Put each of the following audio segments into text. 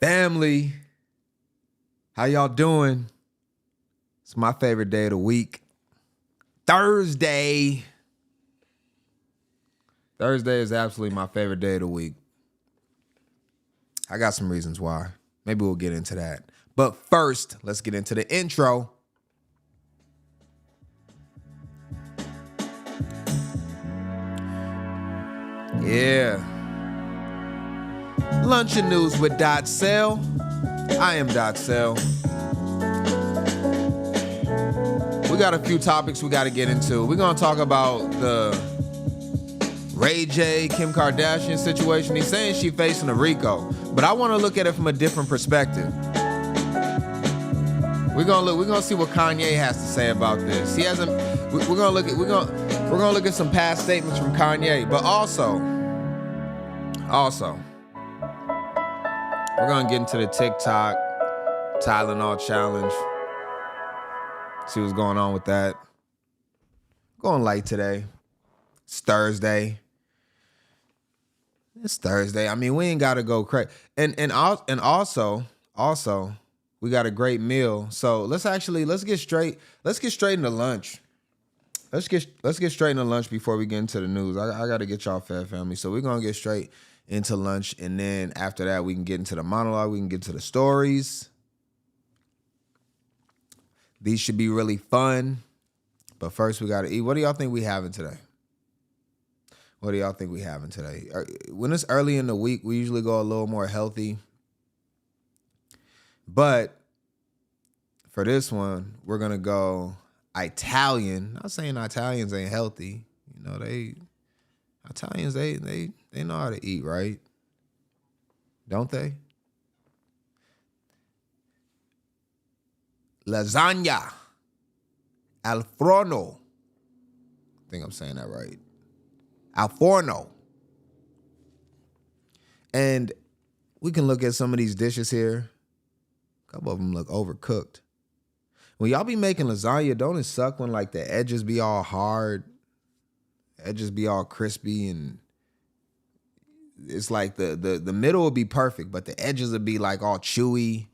Family, how y'all doing? It's my favorite day of the week. Thursday. Thursday is absolutely my favorite day of the week. I got some reasons why. Maybe we'll get into that. But first, let's get into the intro. Yeah. Lunch and news with DotSale. I am DotSale. We got a few topics we got to get into. We're going to talk about the Ray J, Kim Kardashian situation. He's saying she's facing a Rico, but I want to look at it from a different perspective. We're gonna see what Kanye has to say about this. He hasn't. We're gonna look at some past statements from Kanye, but also, we're gonna get into the TikTok Tylenol challenge. See what's going on with that. Going light today. It's Thursday. I mean, we ain't gotta go crazy. And also, we got a great meal. So let's get straight into lunch. Let's get straight into lunch before we get into the news. I gotta get y'all fed, family. So we're gonna get straight into lunch, and then after that, we can get into the monologue. We can get to the stories. These should be really fun. But first, we gotta eat. What do y'all think we having today? When it's early in the week, we usually go a little more healthy. But for this one, we're going to go Italian. Not saying Italians ain't healthy. You know, Italians, they know how to eat, right? Don't they? Lasagna al forno. I think I'm saying that right. Al forno. And we can look at some of these dishes here. A couple of them look overcooked. When y'all be making lasagna, don't it suck when like the edges be all hard, edges be all crispy, and it's like the middle will be perfect, but the edges will be like all chewy.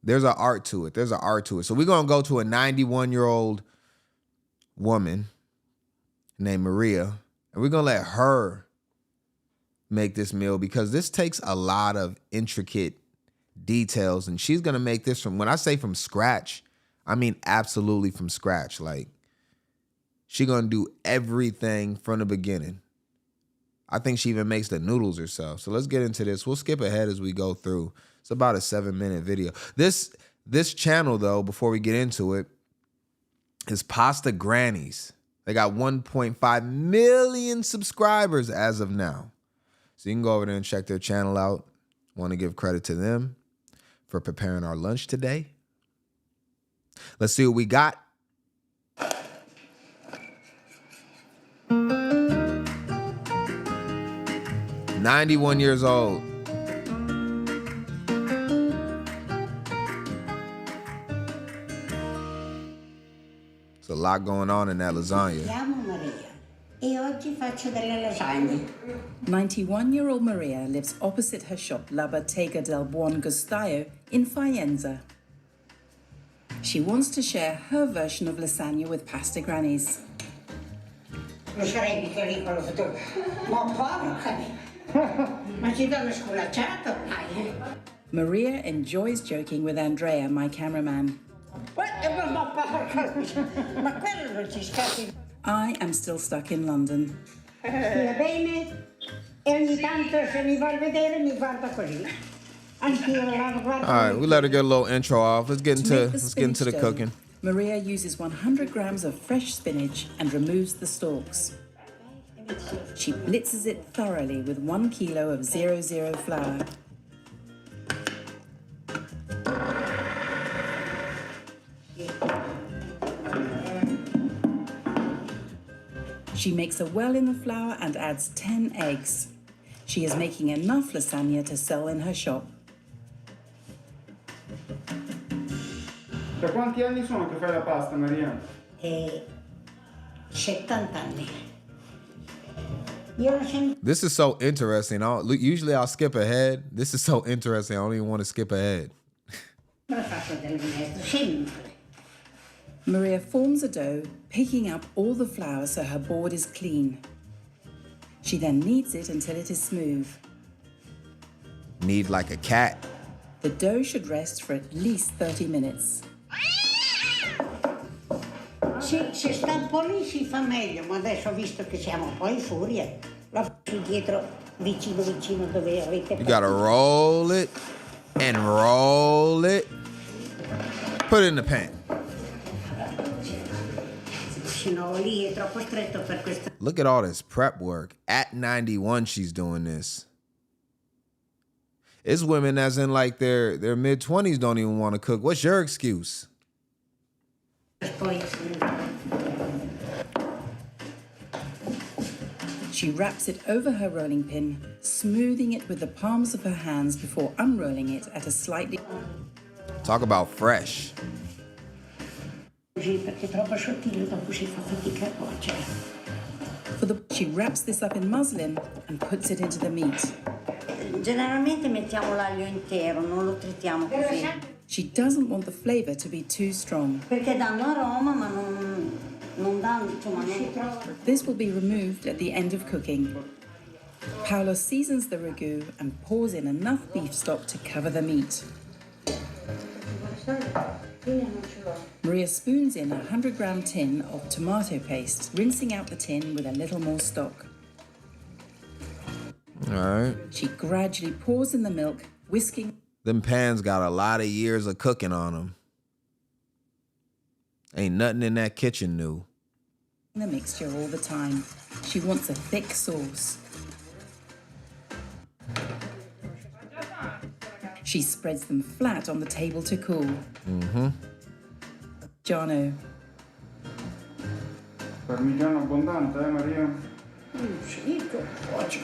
There's an art to it. So we're going to go to a 91-year-old woman named Maria, and we're going to let her make this meal because this takes a lot of intricate details, and she's going to make this from, when I say from scratch, I mean absolutely from scratch. Like, she's going to do everything from the beginning. I think she even makes the noodles herself. So let's get into this. We'll skip ahead as we go through. It's about a 7-minute video. This channel, though, before we get into it, is Pasta Grannies. They got 1.5 million subscribers as of now. So you can go over there and check their channel out. Want to give credit to them for preparing our lunch today. Let's see what we got. "91 years old. There's a lot going on in that lasagna. 91-year-old Maria lives opposite her shop La Bottega del Buon Gustaio in Faenza. She wants to share her version of lasagna with Pasta Grannies. Maria enjoys joking with Andrea, my cameraman. I am still stuck in London. All right, we let her get a little intro off. Let's get into the cooking. Maria uses 100 grams of fresh spinach and removes the stalks. She blitzes it thoroughly with 1 kilo of 00 flour. She makes a well in the flour and adds 10 eggs. She is making enough lasagna to sell in her shop. Da quanti anni sono che fai la pasta, Maria? 70 anni. This is so interesting. Usually I'll skip ahead. This is so interesting. I don't even want to skip ahead. Maria forms a dough, picking up all the flour so her board is clean. She then kneads it until it is smooth. Knead like a cat. The dough should rest for at least 30 minutes. Se sta un po' lì si fa meglio, ma adesso visto che siamo un po' in furia, la faccio dietro vicino dove avete. You gotta roll it and roll it. Put it in the pan. Lì è troppo stretto per questo. Look at all this prep work. At 91, she's doing this. It's women that's in like their mid-20s don't even want to cook. What's your excuse? She wraps it over her rolling pin, smoothing it with the palms of her hands before unrolling it at a slightly... Talk about fresh. She wraps this up in muslin and puts it into the meat. Generalmente mettiamo l'aglio intero, non lo trittiamo così. She doesn't want the flavor to be too strong. Perché danno aroma, ma non danno, insomma, This will be removed at the end of cooking. Paolo seasons the ragu and pours in enough beef stock to cover the meat. Maria spoons in a 100-gram tin of tomato paste, rinsing out the tin with a little more stock. All right. She gradually pours in the milk, whisking. Them pans got a lot of years of cooking on them. Ain't nothing in that kitchen new. The mixture all the time. She wants a thick sauce. She spreads them flat on the table to cool. Giano. Parmigiano abbondante, Maria? Oggi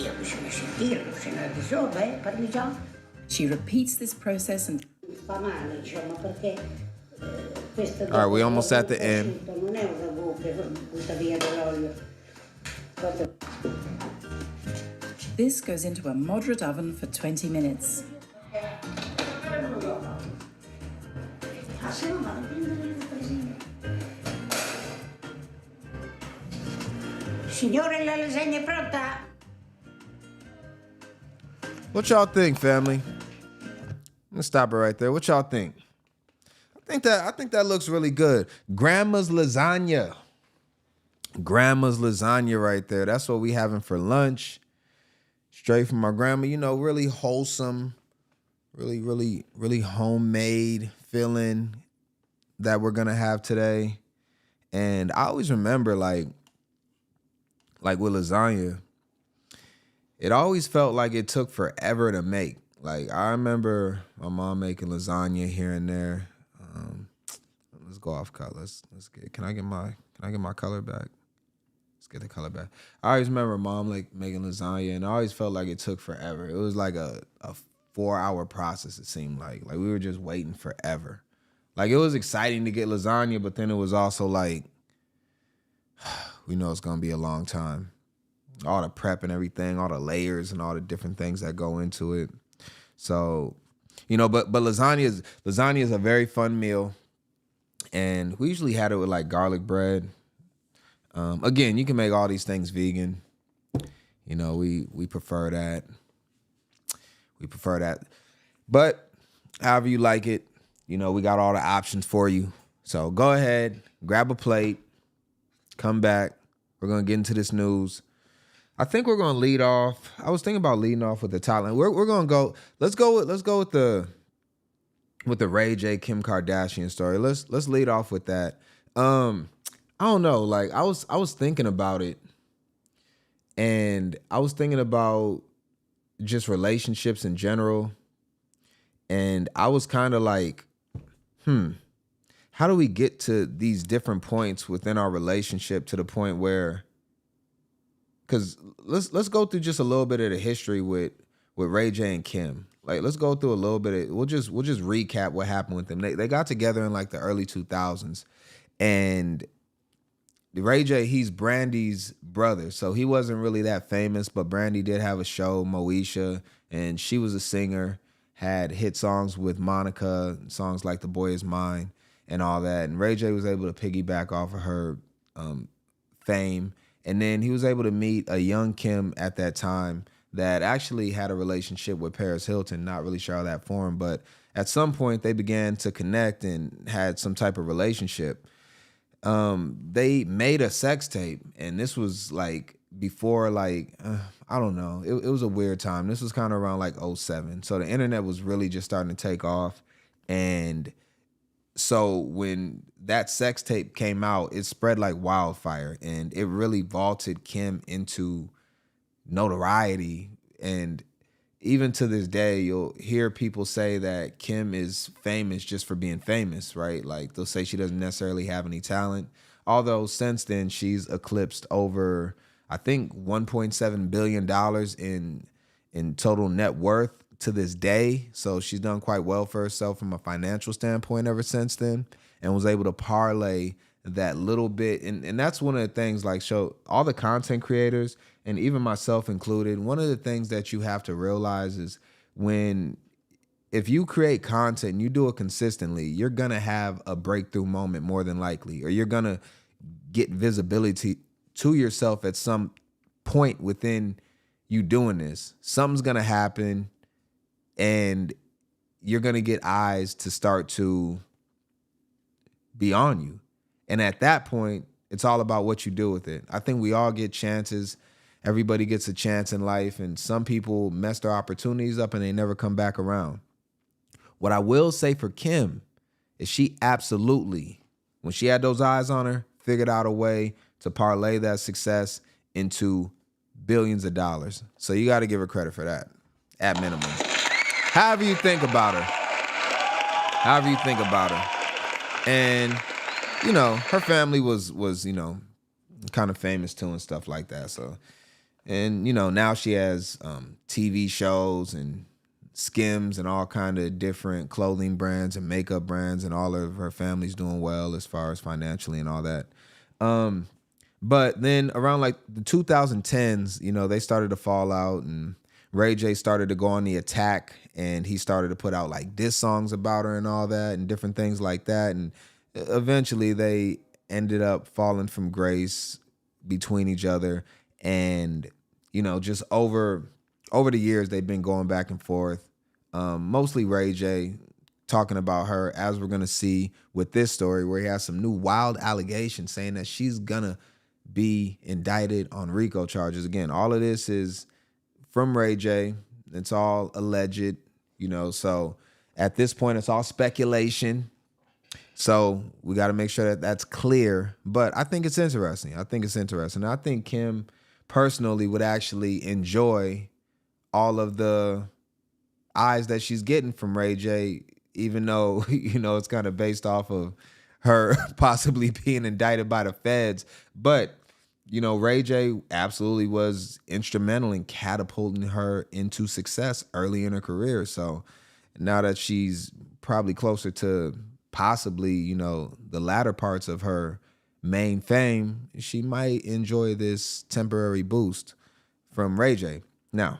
io bisogna sentirlo, se ne ha di sopra, parmigiano. She repeats this process and Fa male, insomma, perché questo All right, we almost at the end. non è un ragù che butta via dell'olio. this goes into a moderate oven for 20 minutes. Signore, la lasagna è pronta? What y'all think, family? Let's stop it right there. What y'all think? I think that looks really good. Grandma's lasagna. Grandma's lasagna right there. That's what we having for lunch. Straight from my grandma, you know, really wholesome, really homemade feeling that we're gonna have today. And I always remember like with lasagna, it always felt like it took forever to make. Like I remember my mom making lasagna here and there. Let's go off color. Let's get. Can I get my color back? Let's get the color back. I always remember mom like making lasagna, and I always felt like it took forever. It was like a 4-hour process. It seemed like we were just waiting forever. Like it was exciting to get lasagna, but then it was also like, we know it's gonna be a long time. All the prep and everything, all the layers and all the different things that go into it. So, you know, but lasagna is a very fun meal, and we usually had it with like garlic bread. Again, you can make all these things vegan. You know, we prefer that. We prefer that, but however you like it, you know, we got all the options for you. So go ahead, grab a plate, come back. We're gonna get into this news. I think we're gonna lead off. I was thinking about leading off with the Thailand. We're gonna go. Let's go with the Ray J Kim Kardashian story. Let's lead off with that. I don't know. Like I was thinking about it, and I was thinking about just relationships in general, and I was kind of like, how do we get to these different points within our relationship to the point where? Because let's go through just a little bit of the history with Ray J and Kim. Like let's go through a little bit of, we'll just recap what happened with them. They got together in like the early 2000s, and Ray J, he's Brandy's brother, so he wasn't really that famous, but Brandy did have a show, Moesha, and she was a singer, had hit songs with Monica, songs like The Boy Is Mine and all that. And Ray J was able to piggyback off of her fame. And then he was able to meet a young Kim at that time that actually had a relationship with Paris Hilton. Not really sure how that formed, but at some point they began to connect and had some type of relationship. They made a sex tape, and this was like before, like, I don't know. It was a weird time. This was kind of around like '07. So the internet was really just starting to take off. And so when that sex tape came out, it spread like wildfire, and it really vaulted Kim into notoriety. And even to this day, you'll hear people say that Kim is famous just for being famous, right? Like they'll say she doesn't necessarily have any talent. Although since then she's eclipsed over, I think, $1.7 billion in total net worth to this day. So she's done quite well for herself from a financial standpoint ever since then, and was able to parlay that little bit. And that's one of the things, like, show all the content creators, and even myself included, one of the things that you have to realize is if you create content and you do it consistently, you're going to have a breakthrough moment more than likely, or you're going to get visibility to yourself at some point within you doing this. Something's going to happen, and you're going to get eyes to start to be on you. And at that point, it's all about what you do with it. I think we all get chances. Everybody gets a chance in life, and some people mess their opportunities up and they never come back around. What I will say for Kim is she absolutely, when she had those eyes on her, figured out a way to parlay that success into billions of dollars. So you got to give her credit for that, at minimum. However you think about her. And, you know, her family was, you know, kind of famous too and stuff like that. So, and, you know, now she has TV shows and Skims and all kind of different clothing brands and makeup brands, and all of her family's doing well as far as financially and all that. But then around like the 2010s, you know, they started to fall out, and Ray J started to go on the attack, and he started to put out like diss songs about her and all that and different things like that. And eventually they ended up falling from grace between each other. And, you know, just over the years, they've been going back and forth. Mostly Ray J talking about her, as we're going to see with this story, where he has some new wild allegations saying that she's going to be indicted on Rico charges. Again, all of this is from Ray J. It's all alleged, you know, so at this point, it's all speculation. So we got to make sure that that's clear. But I think it's interesting. I think Kim personally would actually enjoy all of the eyes that she's getting from Ray J, even though, you know, it's kind of based off of her possibly being indicted by the feds. But, you know, Ray J absolutely was instrumental in catapulting her into success early in her career. So now that she's probably closer to possibly, you know, the latter parts of her main fame, she might enjoy this temporary boost from Ray J. Now,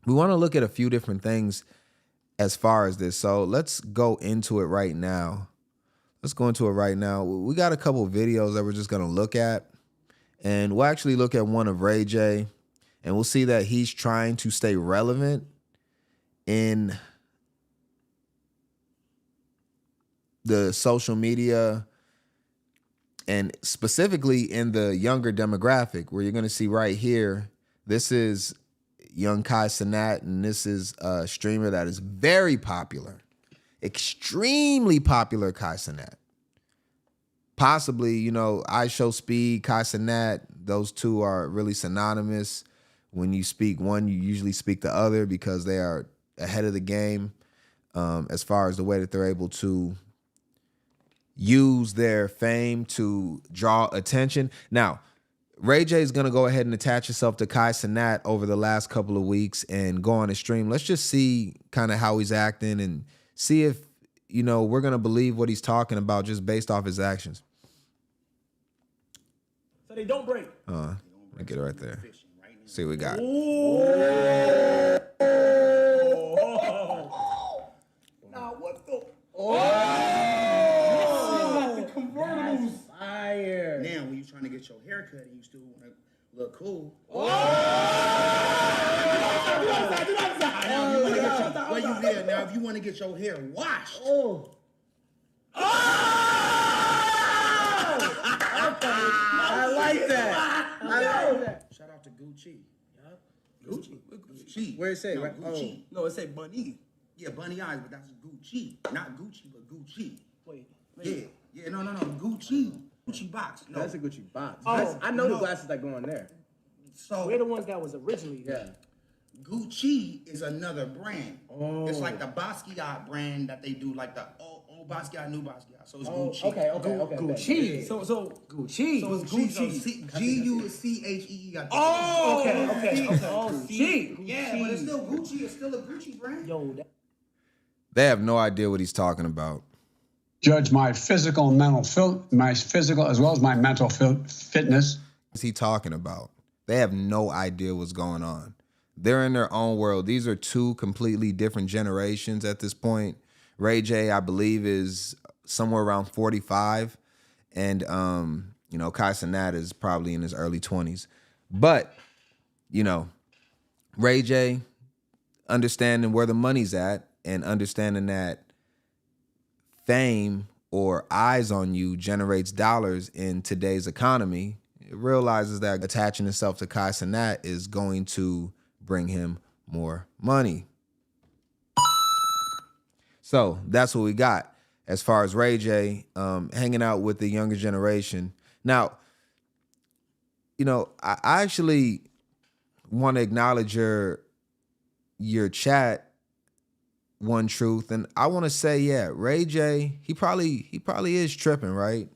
we want to look at a few different things as far as this. So let's go into it right now. We got a couple of videos that we're just going to look at. And we'll actually look at one of Ray J. And we'll see that he's trying to stay relevant in the social media, and specifically in the younger demographic, where you're going to see right here, this is young Kai Cenat, and this is a streamer that is very popular, extremely popular Kai Cenat. Possibly, you know, I Show Speed, Kai Cenat, those two are really synonymous. When you speak one, you usually speak the other, because they are ahead of the game as far as the way that they're able to use their fame to draw attention. Now, Ray J is going to go ahead and attach himself to Kai Cenat over the last couple of weeks and go on a stream. Let's just see kind of how he's acting and see if, you know, we're going to believe what he's talking about just based off his actions. So they don't break. Let me get it right there. See what we got. Nah, what the? Convertibles. Fire. Now, when you're trying to get your hair cut and you still want to look cool. Well, you did. Now, if you want to get your hair washed. I like that. Shout out to Gucci. Gucci. Where it say? No, Right? Gucci. Oh. No, it say Bunny. Yeah, bunny eyes, but that's Gucci. Not Gucci, but Gucci. Wait. Yeah, no. Gucci. Gucci box. No. That's a Gucci box. Oh, I know the no. glasses that go on there. So We're the ones that was originally Yeah. Gucci is another brand. Oh. It's like the Basquiat brand that they do, like the old Basquiat, new Basquiat. So it's Gucci. Okay. Gucci. Yeah. So Gucci. So it's Gucci. So G-U-C-H-E-E. Oh, okay. Oh, Gucci. Yeah, but it's still Gucci. It's still a Gucci brand. Yo, They have no idea what he's talking about. Judge my physical and mental, my physical as well as my mental fitness. What's he talking about? They have no idea what's going on. They're in their own world. These are two completely different generations at this point. Ray J, I believe, is somewhere around 45. And, Kai Cenat is probably in his early 20s. But, Ray J, understanding where the money's at and understanding that fame or eyes on you generates dollars in today's economy, it realizes that attaching itself to Kai Cenat is going to bring him more money. So that's what we got as far as Ray J hanging out with the younger generation. Now, I actually want to acknowledge your chat, One Truth, and I want to say, yeah, Ray J, he probably is tripping, right?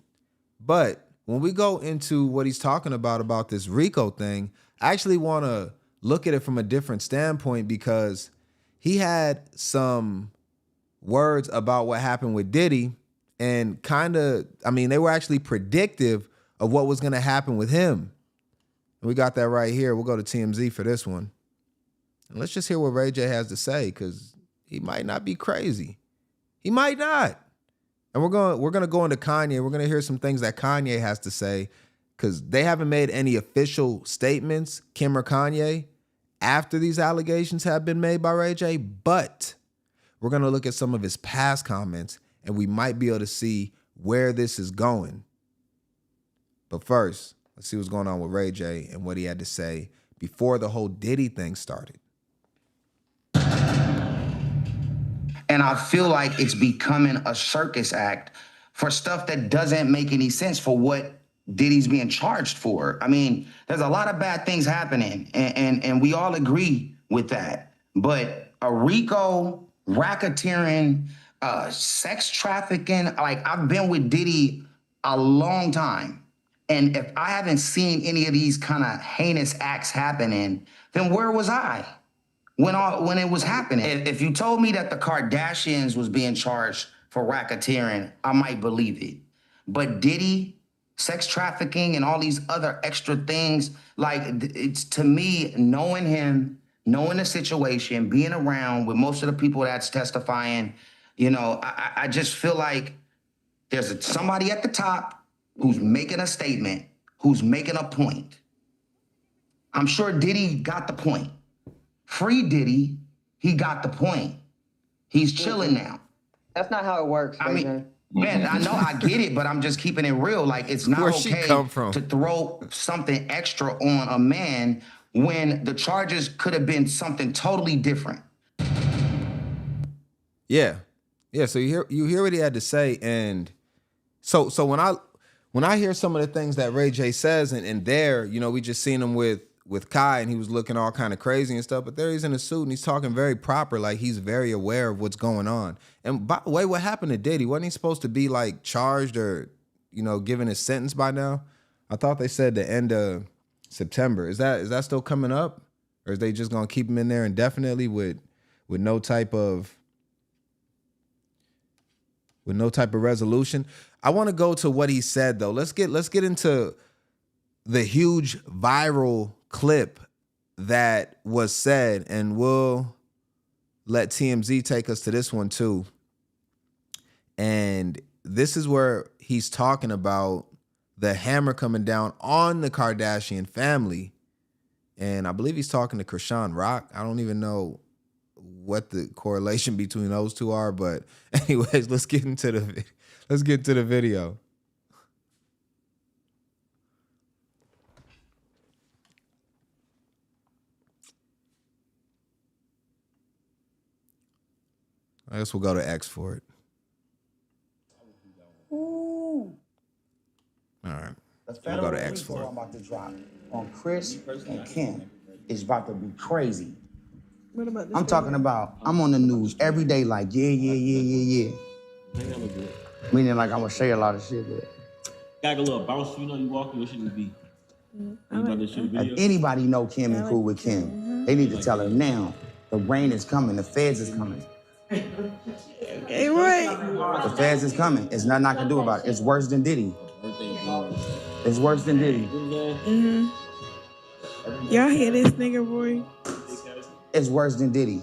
But when we go into what he's talking about this Rico thing, I actually want to look at it from a different standpoint, because he had some words about what happened with Diddy, and they were actually predictive of what was going to happen with him. And we got that right here. We'll go to TMZ for this one. And let's just hear what Ray J has to say, because he might not be crazy. He might not. And we're going to go into Kanye. We're going to hear some things that Kanye has to say, because they haven't made any official statements, Kim or Kanye, after these allegations have been made by Ray J. But we're going to look at some of his past comments, and we might be able to see where this is going. But first, let's see what's going on with Ray J and what he had to say before the whole Diddy thing started. And I feel like it's becoming a circus act for stuff that doesn't make any sense for what Diddy's being charged for. I mean, there's a lot of bad things happening, and we all agree with that. But a Rico, racketeering, sex trafficking, like, I've been with Diddy a long time. And if I haven't seen any of these kind of heinous acts happening, then where was I when it was happening? If you told me that the Kardashians was being charged for racketeering, I might believe it. But Diddy, sex trafficking, and all these other extra things, like, it's, to me, knowing him, knowing the situation, being around with most of the people that's testifying, I just feel like there's somebody at the top who's making a statement, who's making a point. I'm sure Diddy got the point. Free Diddy, he got the point. He's chilling now. That's not how it works, I mean, man, I know, I get it, but I'm just keeping it real. Like, it's not okay to throw something extra on a man when the charges could have been something totally different. Yeah. So you hear what he had to say, and so when I hear some of the things that Ray J says, and there, we just seen him with Kai, and he was looking all kind of crazy and stuff, but there he's in a suit and he's talking very proper, like he's very aware of what's going on. And by the way, what happened to Diddy? Wasn't he supposed to be like charged or, given his sentence by now? I thought they said the end of September. Is that still coming up? Or is they just gonna keep him in there indefinitely with no type of resolution? I want to go to what he said though. Let's get into the huge viral clip that was said, and we'll let TMZ take us to this one too. And this is where he's talking about the hammer coming down on the Kardashian family. And I believe he's talking to Krishan Rock. I don't even know what the correlation between those two are, but anyways, let's get into the video. I guess we'll go to X for it. Ooh. All right. We'll go to X for it. About to drop on Chris and Kim is about to be crazy. What about this? I'm talking about, I'm on the news every day like, yeah. Meaning like I'm gonna say a lot of shit, but. Got a little bounce, you know, you walking, what should it be? If anybody know Kim and cool with Kim, they need to tell her now, the rain is coming, the feds is coming. Okay, right. The feds is coming. It's nothing I can do about it. It's worse than Diddy. It's worse than Diddy. Y'all hear this nigga, boy? It's worse than Diddy.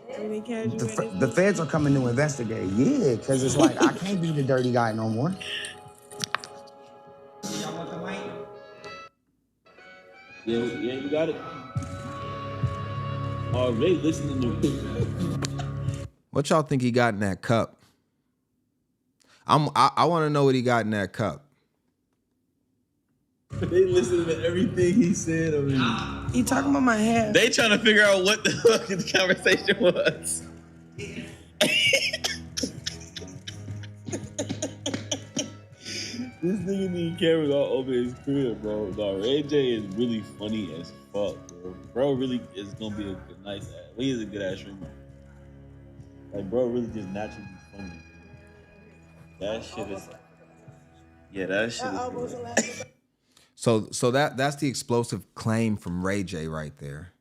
The feds are coming to investigate. Yeah, because it's like, I can't be the dirty guy no more. Yeah, you got it. Oh, they listening to What y'all think he got in that cup? I want to know what he got in that cup. They listening to everything he said. I mean, He talking about my hair. they trying to figure out what the fuck the conversation was. This nigga need cameras all over his crib, bro. Dog, Ray J is really funny as fuck, bro. Bro really is gonna be a good, nice ass. He is a good ass streamer. Like, bro really just naturally funny. That shit is... Yeah, that shit is good. So that's the explosive claim from Ray J right there.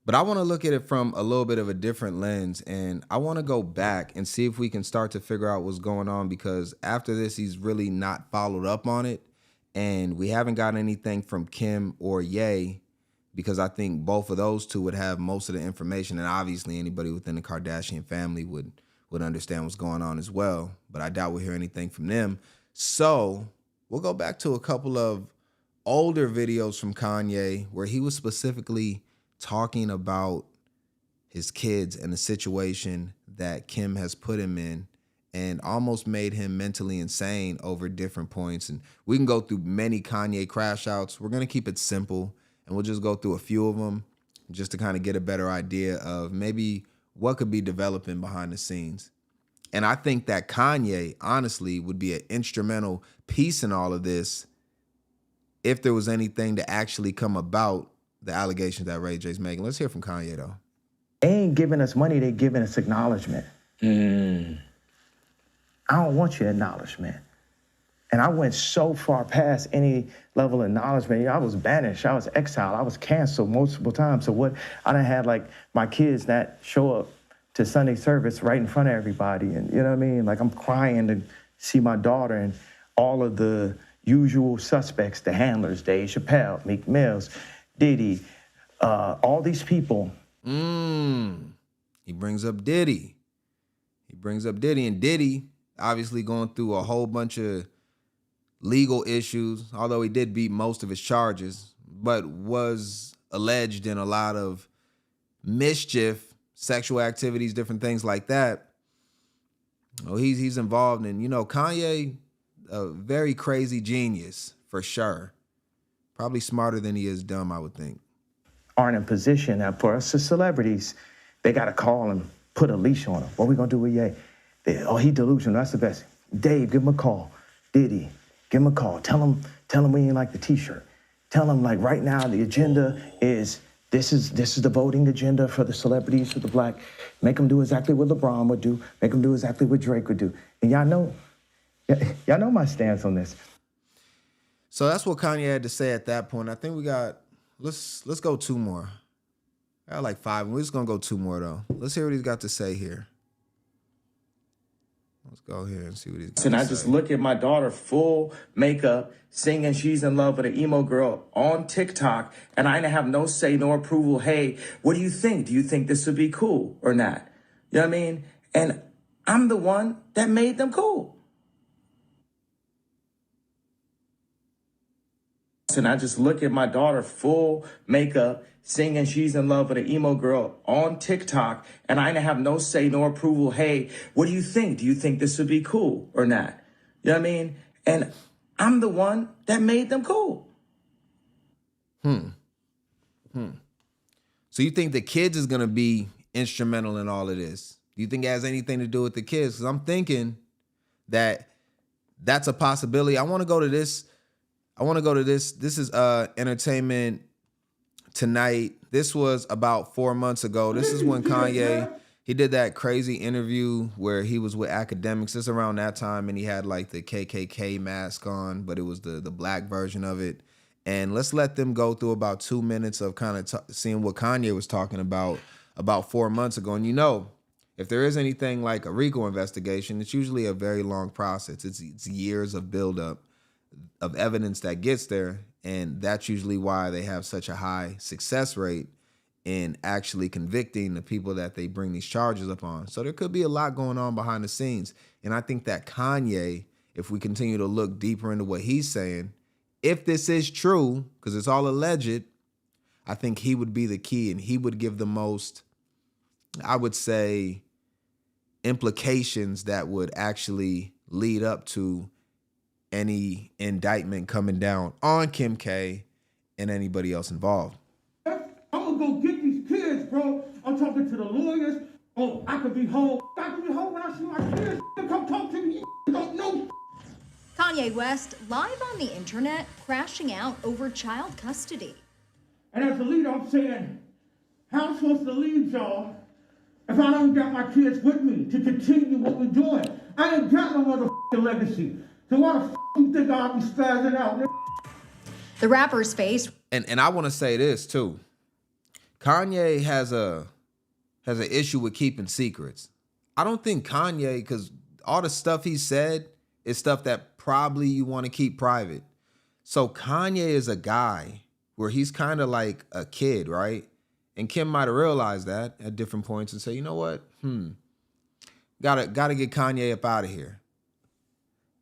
But I want to look at it from a little bit of a different lens, and I want to go back and see if we can start to figure out what's going on, because after this, he's really not followed up on it, and we haven't got anything from Kim or Ye, because I think both of those two would have most of the information, and obviously anybody within the Kardashian family would understand what's going on as well, but I doubt we'll hear anything from them. So we'll go back to a couple of older videos from Kanye where he was specifically talking about his kids and the situation that Kim has put him in and almost made him mentally insane over different points. And we can go through many Kanye crash outs. We're going to keep it simple, and we'll just go through a few of them just to kind of get a better idea of maybe what could be developing behind the scenes. And I think that Kanye, honestly, would be an instrumental piece in all of this if there was anything to actually come about the allegations that Ray J's making. Let's hear from Kanye, though. They ain't giving us money, they giving us acknowledgement. I don't want your acknowledgement. And I went so far past any level of acknowledgement. I was banished, I was exiled, I was canceled multiple times. So what, I done had like my kids that show up to Sunday service right in front of everybody. And you know what I mean? Like I'm crying to see my daughter, and all of the usual suspects, the handlers, Dave Chappelle, Meek Mills, Diddy, all these people. He brings up Diddy. And Diddy obviously going through a whole bunch of legal issues, although he did beat most of his charges, but was alleged in a lot of mischief, sexual activities, different things like that. Oh, he's involved in, Kanye, a very crazy genius for sure. Probably smarter than he is dumb, I would think. Aren't in position now for us as celebrities. They got to call and put a leash on him. What we gonna do with Ye? He delusional. That's the best. Dave, give him a call. Diddy, give him a call. Tell him we ain't like the T-shirt. Tell him like right now the agenda is this is the voting agenda for the celebrities, for the black. Make them do exactly what LeBron would do. Make them do exactly what Drake would do. And y'all know my stance on this. So that's what Kanye had to say at that point. I think we got, let's go two more. I got like five. We're just going to go two more, though. Let's hear what he's got to say here. Let's go here and see what he's got And to I just say. look at my daughter, full makeup, singing She's in Love with an Emo Girl on TikTok, and I didn't have no say, no approval. Hey, what do you think? Do you think this would be cool or not? You know what I mean? And I'm the one that made them cool. And I just look at my daughter, full makeup, singing She's in Love with an Emo Girl on TikTok, and I didn't have no say, no approval. Hey, what do you think? Do you think this would be cool or not? You know what I mean? And I'm the one that made them cool. So you think the kids is gonna be instrumental in all of this? Do you think it has anything to do with the kids? Because I'm thinking that that's a possibility. I want to go to this. This is Entertainment Tonight. This was about 4 months ago. This is when Kanye, he did that crazy interview where he was with academics. It's around that time, and he had like the KKK mask on, but it was the black version of it. And let's let them go through about 2 minutes of kind of seeing what Kanye was talking about 4 months ago. And you know, if there is anything like a Rico investigation, it's usually a very long process. It's years of buildup of evidence that gets there, and that's usually why they have such a high success rate in actually convicting the people that they bring these charges upon. So there could be a lot going on behind the scenes, and I think that Kanye, if we continue to look deeper into what he's saying, if this is true, because it's all alleged, I think he would be the key, and he would give the most, I would say, implications that would actually lead up to any indictment coming down on Kim K and anybody else involved. I'm gonna go get these kids, bro. I'm talking to the lawyers. Oh, I could be home. I could be home when I see my kids. Come talk to me. You don't know. Kanye West live on the internet crashing out over child custody. And as a leader, I'm saying, how I'm supposed to lead y'all if I don't got my kids with me to continue what we're doing? I ain't got no motherfucking legacy. So why the you think I'll be spazzing out? The rapper's face. And I want to say this too. Kanye has an issue with keeping secrets. I don't think Kanye, because all the stuff he said is stuff that probably you want to keep private. So Kanye is a guy where he's kind of like a kid, right? And Kim might have realized that at different points and say, you know what? Gotta get Kanye up out of here.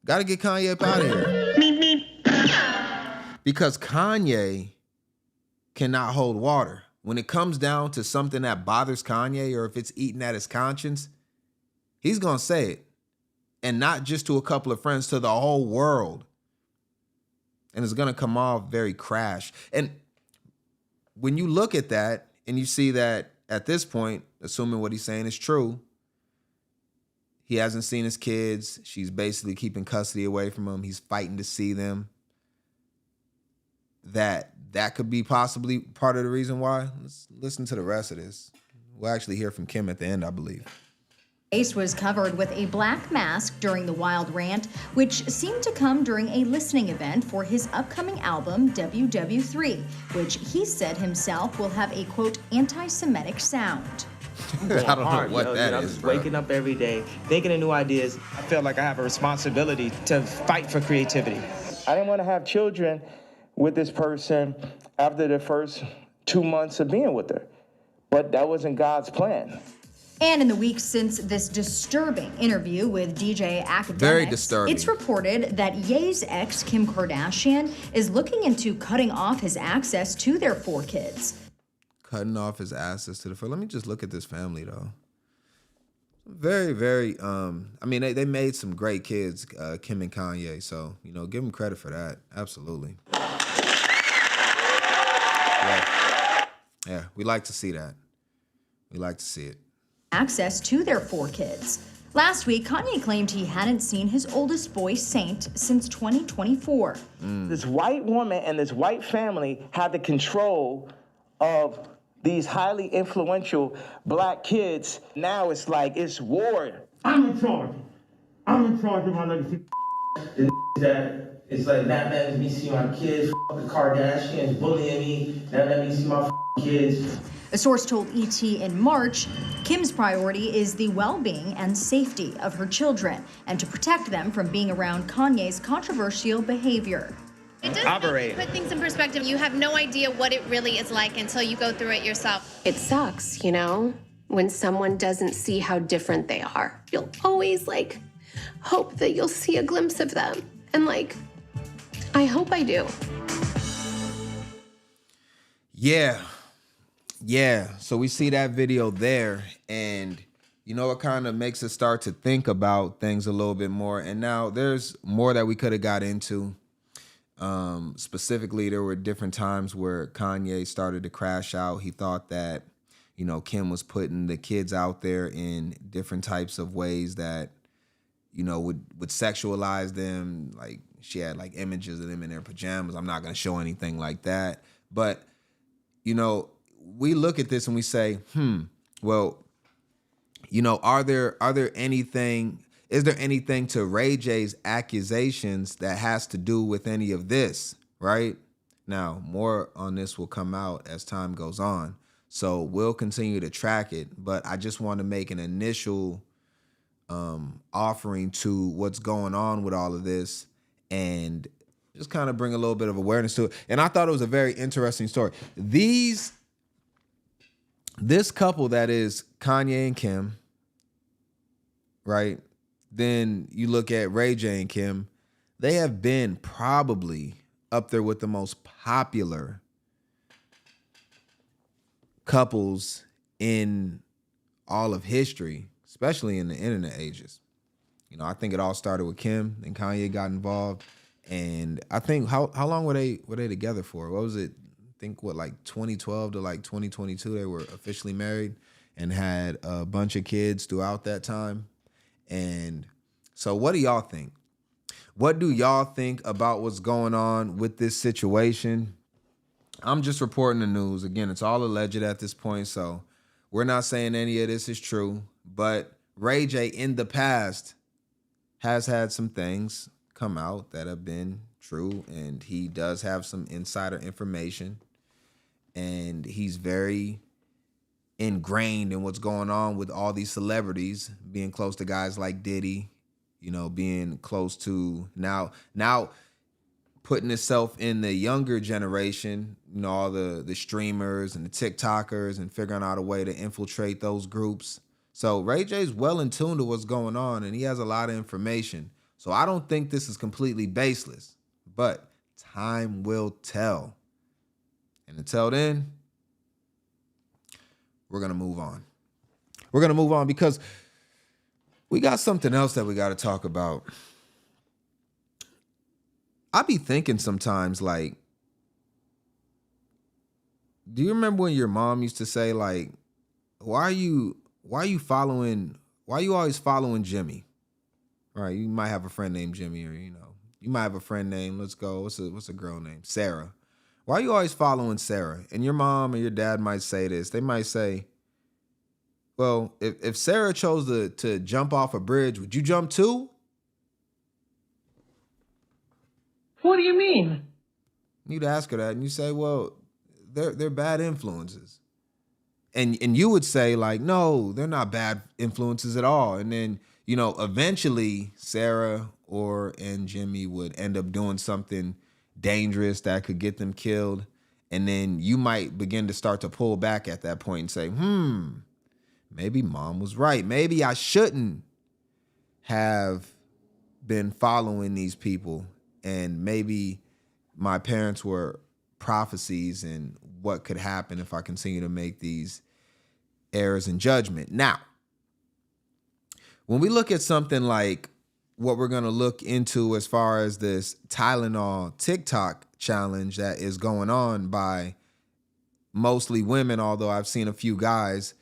Gotta get Kanye up out of here. Because Kanye cannot hold water. When it comes down to something that bothers Kanye, or if it's eating at his conscience, he's gonna say it. And not just to a couple of friends, to the whole world. And it's gonna come off very crash. And when you look at that and you see that at this point, assuming what he's saying is true, he hasn't seen his kids. She's basically keeping custody away from him. He's fighting to see them. That could be possibly part of the reason why. Let's listen to the rest of this. We'll actually hear from Kim at the end, I believe. Face was covered with a black mask during the wild rant, which seemed to come during a listening event for his upcoming album, WW3, which he said himself will have a, quote, anti-Semitic sound. I'm going I don't know hard, what yo, that dude. I'm is, just bro. waking up every day, thinking of new ideas. I feel like I have a responsibility to fight for creativity. I didn't want to have children with this person after the first 2 months of being with her, but that wasn't God's plan. And in the weeks since this disturbing interview with DJ Academics, Very disturbing. It's reported that Ye's ex, Kim Kardashian, is looking into cutting off his access to their 4 kids. Cutting off his access to the first. Let me just look at this family, though. Very, very, I mean, they made some great kids, Kim and Kanye, so, you know, give them credit for that. Absolutely. Yeah, we like to see that. We like to see it. Access to their 4 kids. Last week, Kanye claimed he hadn't seen his oldest boy, Saint, since 2024. This white woman and this white family had the control of these highly influential black kids. Now it's like it's war. I'm in charge. I'm in charge of my legacy. It's like that let me see my kids, the Kardashians bullying me. That let me see my kids. A source told ET in March, Kim's priority is the well-being and safety of her children and to protect them from being around Kanye's controversial behavior. It does make, put things in perspective. You have no idea what it really is like until you go through it yourself. It sucks, you know, when someone doesn't see how different they are. You'll always, like, hope that you'll see a glimpse of them. And, like, I hope I do. Yeah. So we see that video there, and you know, it kind of makes us start to think about things a little bit more. And now there's more that we could have got into. Specifically, there were different times where Kanye started to crash out. He thought that, you know, Kim was putting the kids out there in different types of ways that, you know, would sexualize them. Like, she had like images of them in their pajamas. I'm not going to show anything like that. But, you know, we look at this and we say, well, you know, is there anything to Ray J's accusations that has to do with any of this, right? Now, more on this will come out as time goes on. So we'll continue to track it, but I just want to make an initial offering to what's going on with all of this and just kind of bring a little bit of awareness to it. And I thought it was a very interesting story. This couple that is Kanye and Kim, right? Then you look at Ray J and Kim, they have been probably up there with the most popular couples in all of history, especially in the internet ages. You know, I think it all started with Kim, then Kanye got involved. And I think how long were they together for? What was it? I think like 2012 to like 2022, they were officially married and had a bunch of kids throughout that time. And so what do y'all think? What do y'all think about what's going on with this situation? I'm just reporting the news. Again, it's all alleged at this point, so we're not saying any of this is true. But Ray J in the past has had some things come out that have been true, and he does have some insider information, and he's very ingrained in what's going on with all these celebrities, being close to guys like Diddy, you know, being close to now putting himself in the younger generation, you know, all the streamers and the TikTokers, and figuring out a way to infiltrate those groups. So Ray J's well in tune to what's going on, and he has a lot of information. So I don't think this is completely baseless, but time will tell. And until then, we're going to move on. We're going to move on because we got something else that we got to talk about. I be thinking sometimes, like, do you remember when your mom used to say, like, why are you always following Jimmy? Right? You might have a friend named Jimmy, or, you know, you might have a friend named, what's a girl named Sarah. Why are you always following Sarah? And your mom or your dad might say this. They might say, well, if Sarah chose to jump off a bridge, would you jump too? What do you mean? You'd ask her that, and you say, well, they're bad influences. And you would say, like, no, they're not bad influences at all. And then, you know, eventually Sarah and Jimmy would end up doing something dangerous that could get them killed. And then you might begin to start to pull back at that point and say, maybe mom was right. Maybe I shouldn't have been following these people. And maybe my parents were prophecies and what could happen if I continue to make these errors in judgment. Now, when we look at something like what we're going to look into as far as this Tylenol TikTok challenge that is going on by mostly women, although I've seen a few guys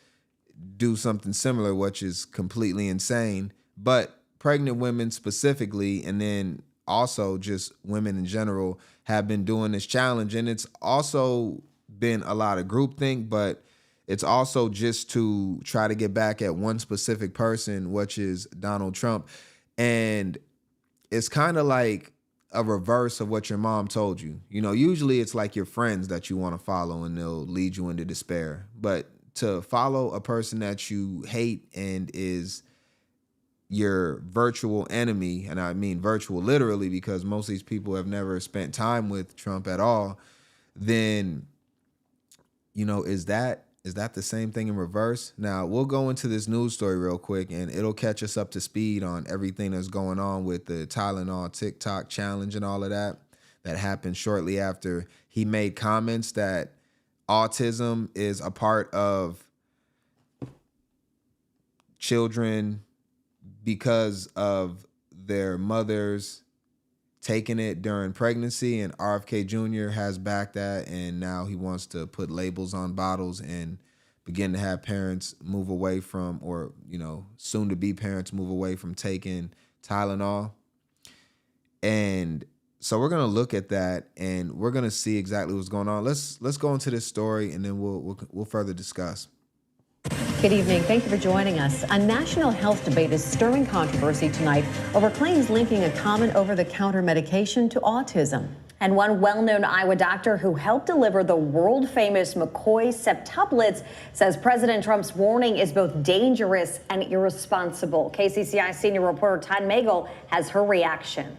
do something similar, which is completely insane, but pregnant women specifically, and then also just women in general, have been doing this challenge. And it's also been a lot of groupthink, but it's also just to try to get back at one specific person, which is Donald Trump. And it's kind of like, a reverse of what your mom told you. You know, usually it's like your friends that you want to follow and they'll lead you into despair. But to follow a person that you hate and is your virtual enemy, and I mean virtual literally because most of these people have never spent time with Trump at all, then, you know, is that the same thing in reverse? Now, we'll go into this news story real quick, and it'll catch us up to speed on everything that's going on with the Tylenol TikTok challenge and all of that happened shortly after he made comments that autism is a part of children because of their mothers taking it during pregnancy, and RFK Jr. has backed that, and now he wants to put labels on bottles and begin to have parents move away from, or, you know, soon to be parents move away from taking Tylenol. And so we're going to look at that and we're going to see exactly what's going on. Let's go into this story and then we'll further discuss. Good evening. Thank you for joining us. A national health debate is stirring controversy tonight over claims linking a common over-the-counter medication to autism. And one well-known Iowa doctor who helped deliver the world-famous McCoy septuplets says President Trump's warning is both dangerous and irresponsible. KCCI senior reporter Todd Magel has her reaction.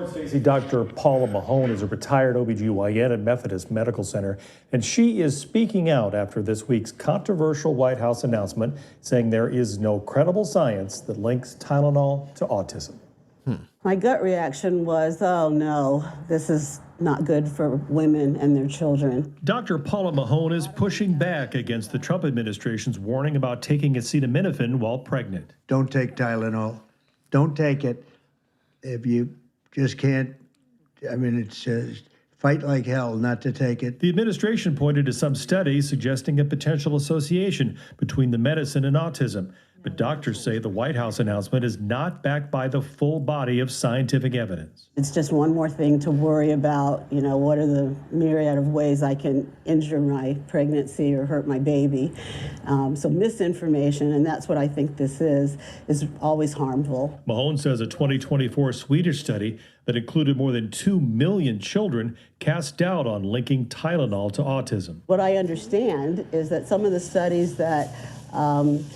Stacey, Dr. Paula Mahone is a retired OBGYN at Methodist Medical Center, and she is speaking out after this week's controversial White House announcement saying there is no credible science that links Tylenol to autism. My gut reaction was, oh no, this is not good for women and their children. Dr. Paula Mahone is pushing back against the Trump administration's warning about taking acetaminophen while pregnant. Don't take Tylenol. Don't take it. If you just can't, I mean, it's fight like hell not to take it. The administration pointed to some studies suggesting a potential association between the medicine and autism. But doctors say the White House announcement is not backed by the full body of scientific evidence. It's just one more thing to worry about, you know, what are the myriad of ways I can injure my pregnancy or hurt my baby. So misinformation, and that's what I think this is always harmful. Mahone says a 2024 Swedish study that included more than 2 million children cast doubt on linking Tylenol to autism. What I understand is that some of the studies that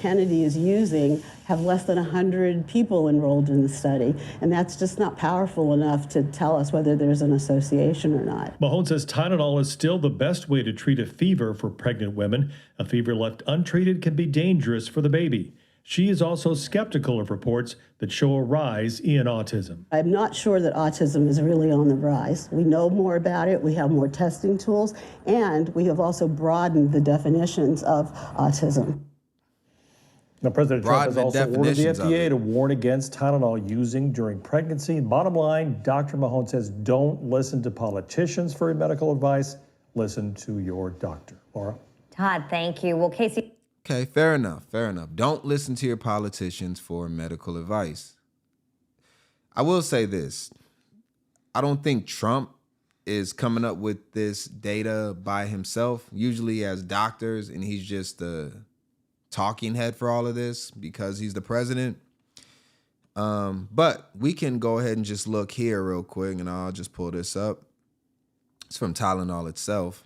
Kennedy is using have less than 100 people enrolled in the study, and that's just not powerful enough to tell us whether there's an association or not. Mahone says Tylenol is still the best way to treat a fever for pregnant women. A fever left untreated can be dangerous for the baby. She is also skeptical of reports that show a rise in autism. I'm not sure that autism is really on the rise. We know more about it, we have more testing tools, and we have also broadened the definitions of autism. Now, President Trump has also ordered the FDA to warn against Tylenol using during pregnancy. Bottom line, Dr. Mahone says don't listen to politicians for medical advice. Listen to your doctor. Laura? Todd, thank you. Well, Casey. Okay, fair enough. Don't listen to your politicians for medical advice. I will say this. I don't think Trump is coming up with this data by himself. Usually he has doctors and he's just the talking head for all of this because he's the president. But we can go ahead and just look here real quick, and I'll just pull this up. It's from Tylenol itself,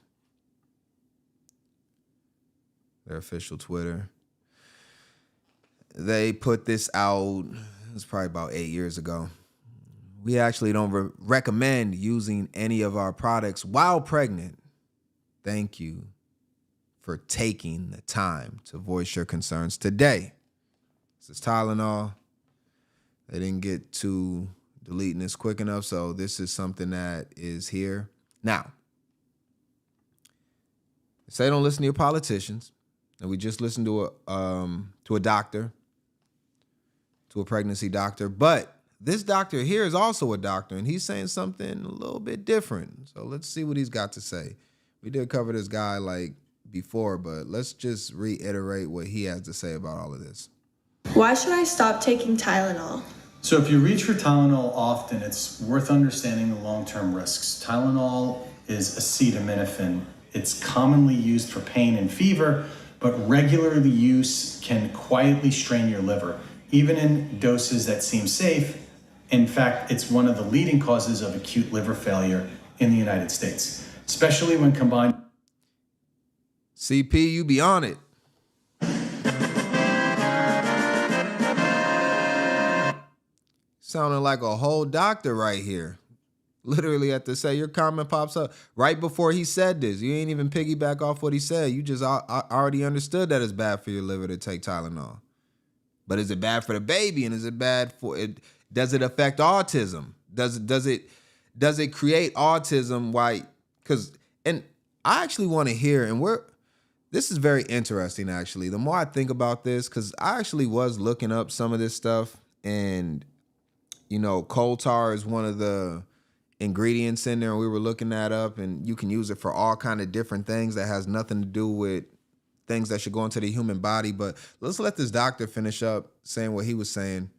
their official Twitter. They put this out, it was probably about 8 years ago. We actually don't recommend using any of our products while pregnant. Thank you for taking the time to voice your concerns today. This is Tylenol. They didn't get to deleting this quick enough, so this is something that is here. Now, say don't listen to your politicians, and we just listened to a doctor, to a pregnancy doctor, but this doctor here is also a doctor, and he's saying something a little bit different. So let's see what he's got to say. We did cover this guy like before, but let's just reiterate what he has to say about all of this. Why should I stop taking Tylenol? So if you reach for Tylenol often, it's worth understanding the long-term risks. Tylenol is acetaminophen. It's commonly used for pain and fever, but regular use can quietly strain your liver. Even in doses that seem safe, In fact, it's one of the leading causes of acute liver failure in the United States, especially when combined. CP, you be on it. Sounding like a whole doctor right here. Literally had to say, your comment pops up right before he said this. You ain't even piggyback off what he said. You just already understood that it's bad for your liver to take Tylenol. But is it bad for the baby? And is it bad for it? Does it affect autism? Does it create autism? Why? And I actually want to hear, and this is very interesting actually. The more I think about this, because I actually was looking up some of this stuff, and you know, coal tar is one of the ingredients in there, and we were looking that up, and you can use it for all kind of different things that has nothing to do with things that should go into the human body. But let's let this doctor finish up saying what he was saying.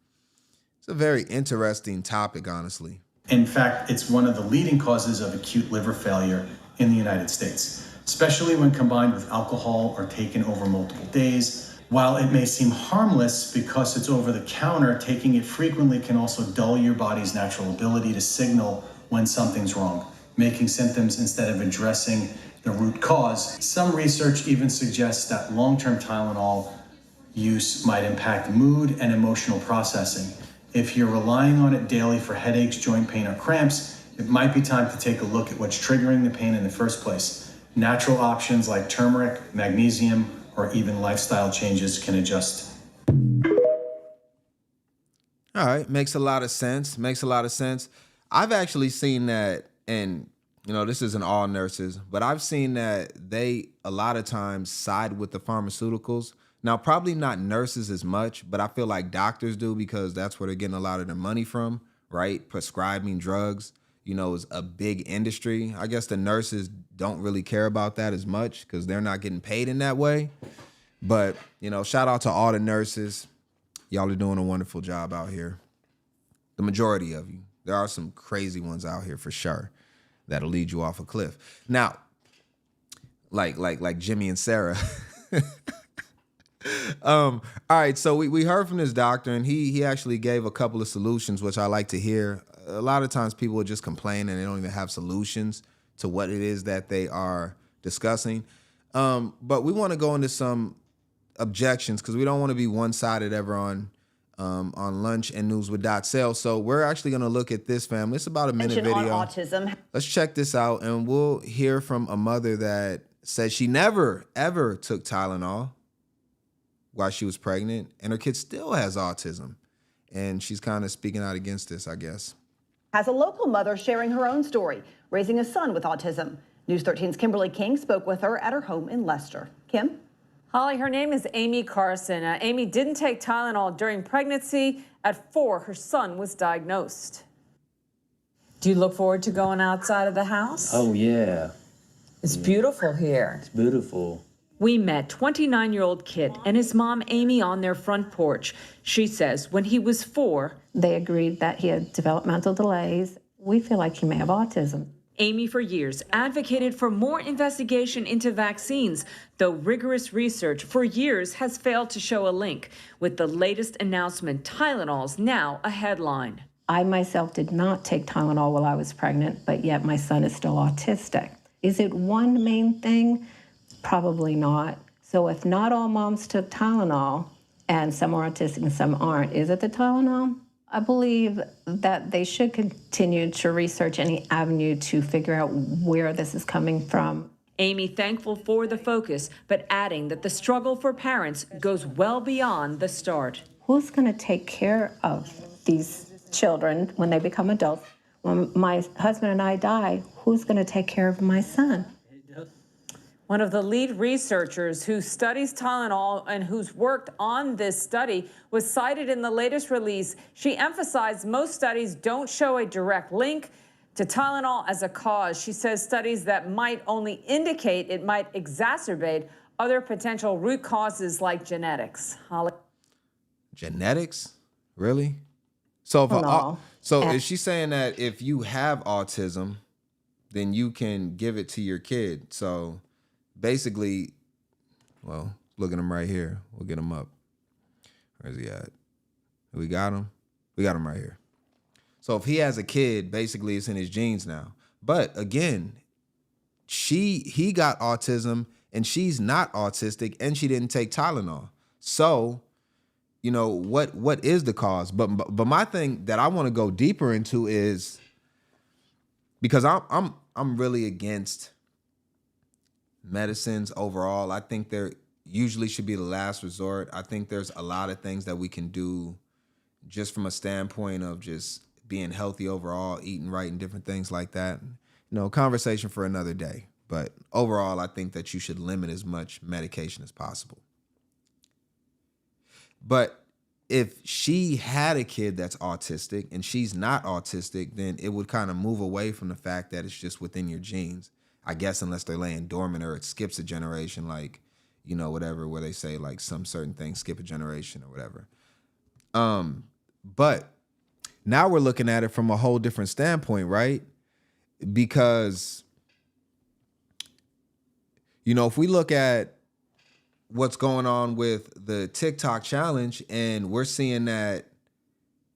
It's a very interesting topic, honestly. In fact, it's one of the leading causes of acute liver failure in the United States, especially when combined with alcohol or taken over multiple days. While it may seem harmless because it's over the counter, taking it frequently can also dull your body's natural ability to signal when something's wrong, making symptoms instead of addressing the root cause. Some research even suggests that long-term Tylenol use might impact mood and emotional processing. If you're relying on it daily for headaches, joint pain, or cramps, it might be time to take a look at what's triggering the pain in the first place. Natural options like turmeric, magnesium, or even lifestyle changes can adjust. All right, makes a lot of sense. Makes a lot of sense. I've actually seen that, and you know, this isn't all nurses, but I've seen that they a lot of times side with the pharmaceuticals. Now, probably not nurses as much, but I feel like doctors do, because that's where they're getting a lot of their money from, right? Prescribing drugs, you know, is a big industry. I guess the nurses don't really care about that as much because they're not getting paid in that way. But, you know, shout out to all the nurses. Y'all are doing a wonderful job out here. The majority of you. There are some crazy ones out here for sure that'll lead you off a cliff. Now, like Jimmy and Sarah. All right, so we heard from this doctor, and he actually gave a couple of solutions, which I like to hear. A lot of times people will just complain and they don't even have solutions to what it is that they are discussing. But we want to go into some objections because we don't want to be one-sided ever on Lunch and News with DotSale. So we're actually going to look at this, family. It's about a minute video. On autism. Let's check this out, and we'll hear from a mother that says she never, ever took Tylenol while she was pregnant, and her kid still has autism. And she's kind of speaking out against this, I guess. Has a local mother sharing her own story, raising a son with autism. News 13's Kimberly King spoke with her at her home in Leicester. Kim? Holly, her name is Amy Carson. Amy didn't take Tylenol during pregnancy. At 4, her son was diagnosed. Do you look forward to going outside of the house? Oh, yeah. It's beautiful here. It's beautiful. We met 29-year-old kid and his mom, Amy, on their front porch. She says when he was 4, they agreed that he had developmental delays. We feel like he may have autism. Amy, for years, advocated for more investigation into vaccines, though rigorous research for years has failed to show a link. With the latest announcement, Tylenol's now a headline. I myself did not take Tylenol while I was pregnant, but yet my son is still autistic. Is it one main thing? Probably not. So if not all moms took Tylenol, and some are autistic and some aren't, is it the Tylenol? I believe that they should continue to research any avenue to figure out where this is coming from. Amy thankful for the focus, but adding that the struggle for parents goes well beyond the start. Who's going to take care of these children when they become adults? When my husband and I die, who's going to take care of my son? One of the lead researchers who studies Tylenol and who's worked on this study was cited in the latest release. She emphasized most studies don't show a direct link to Tylenol as a cause. She says studies that might only indicate it might exacerbate other potential root causes like genetics. Holly? Genetics? Really? So is she saying that if you have autism, then you can give it to your kid? So basically, well, look at him right here. We'll get him up. Where's he at? We got him? We got him right here. So if he has a kid, basically it's in his genes now. But again, he got autism and she's not autistic and she didn't take Tylenol. So, you know, what is the cause? But my thing that I want to go deeper into is, because I'm really against medicines overall. I think there usually should be the last resort. I think there's a lot of things that we can do just from a standpoint of just being healthy overall, eating right and different things like that. You know, conversation for another day. But overall, I think that you should limit as much medication as possible. But if she had a kid that's autistic and she's not autistic, then it would kind of move away from the fact that it's just within your genes. I guess unless they're laying dormant or it skips a generation, like, you know, whatever, where they say like some certain things skip a generation or whatever. But now we're looking at it from a whole different standpoint, right? Because, you know, if we look at what's going on with the TikTok challenge, and we're seeing that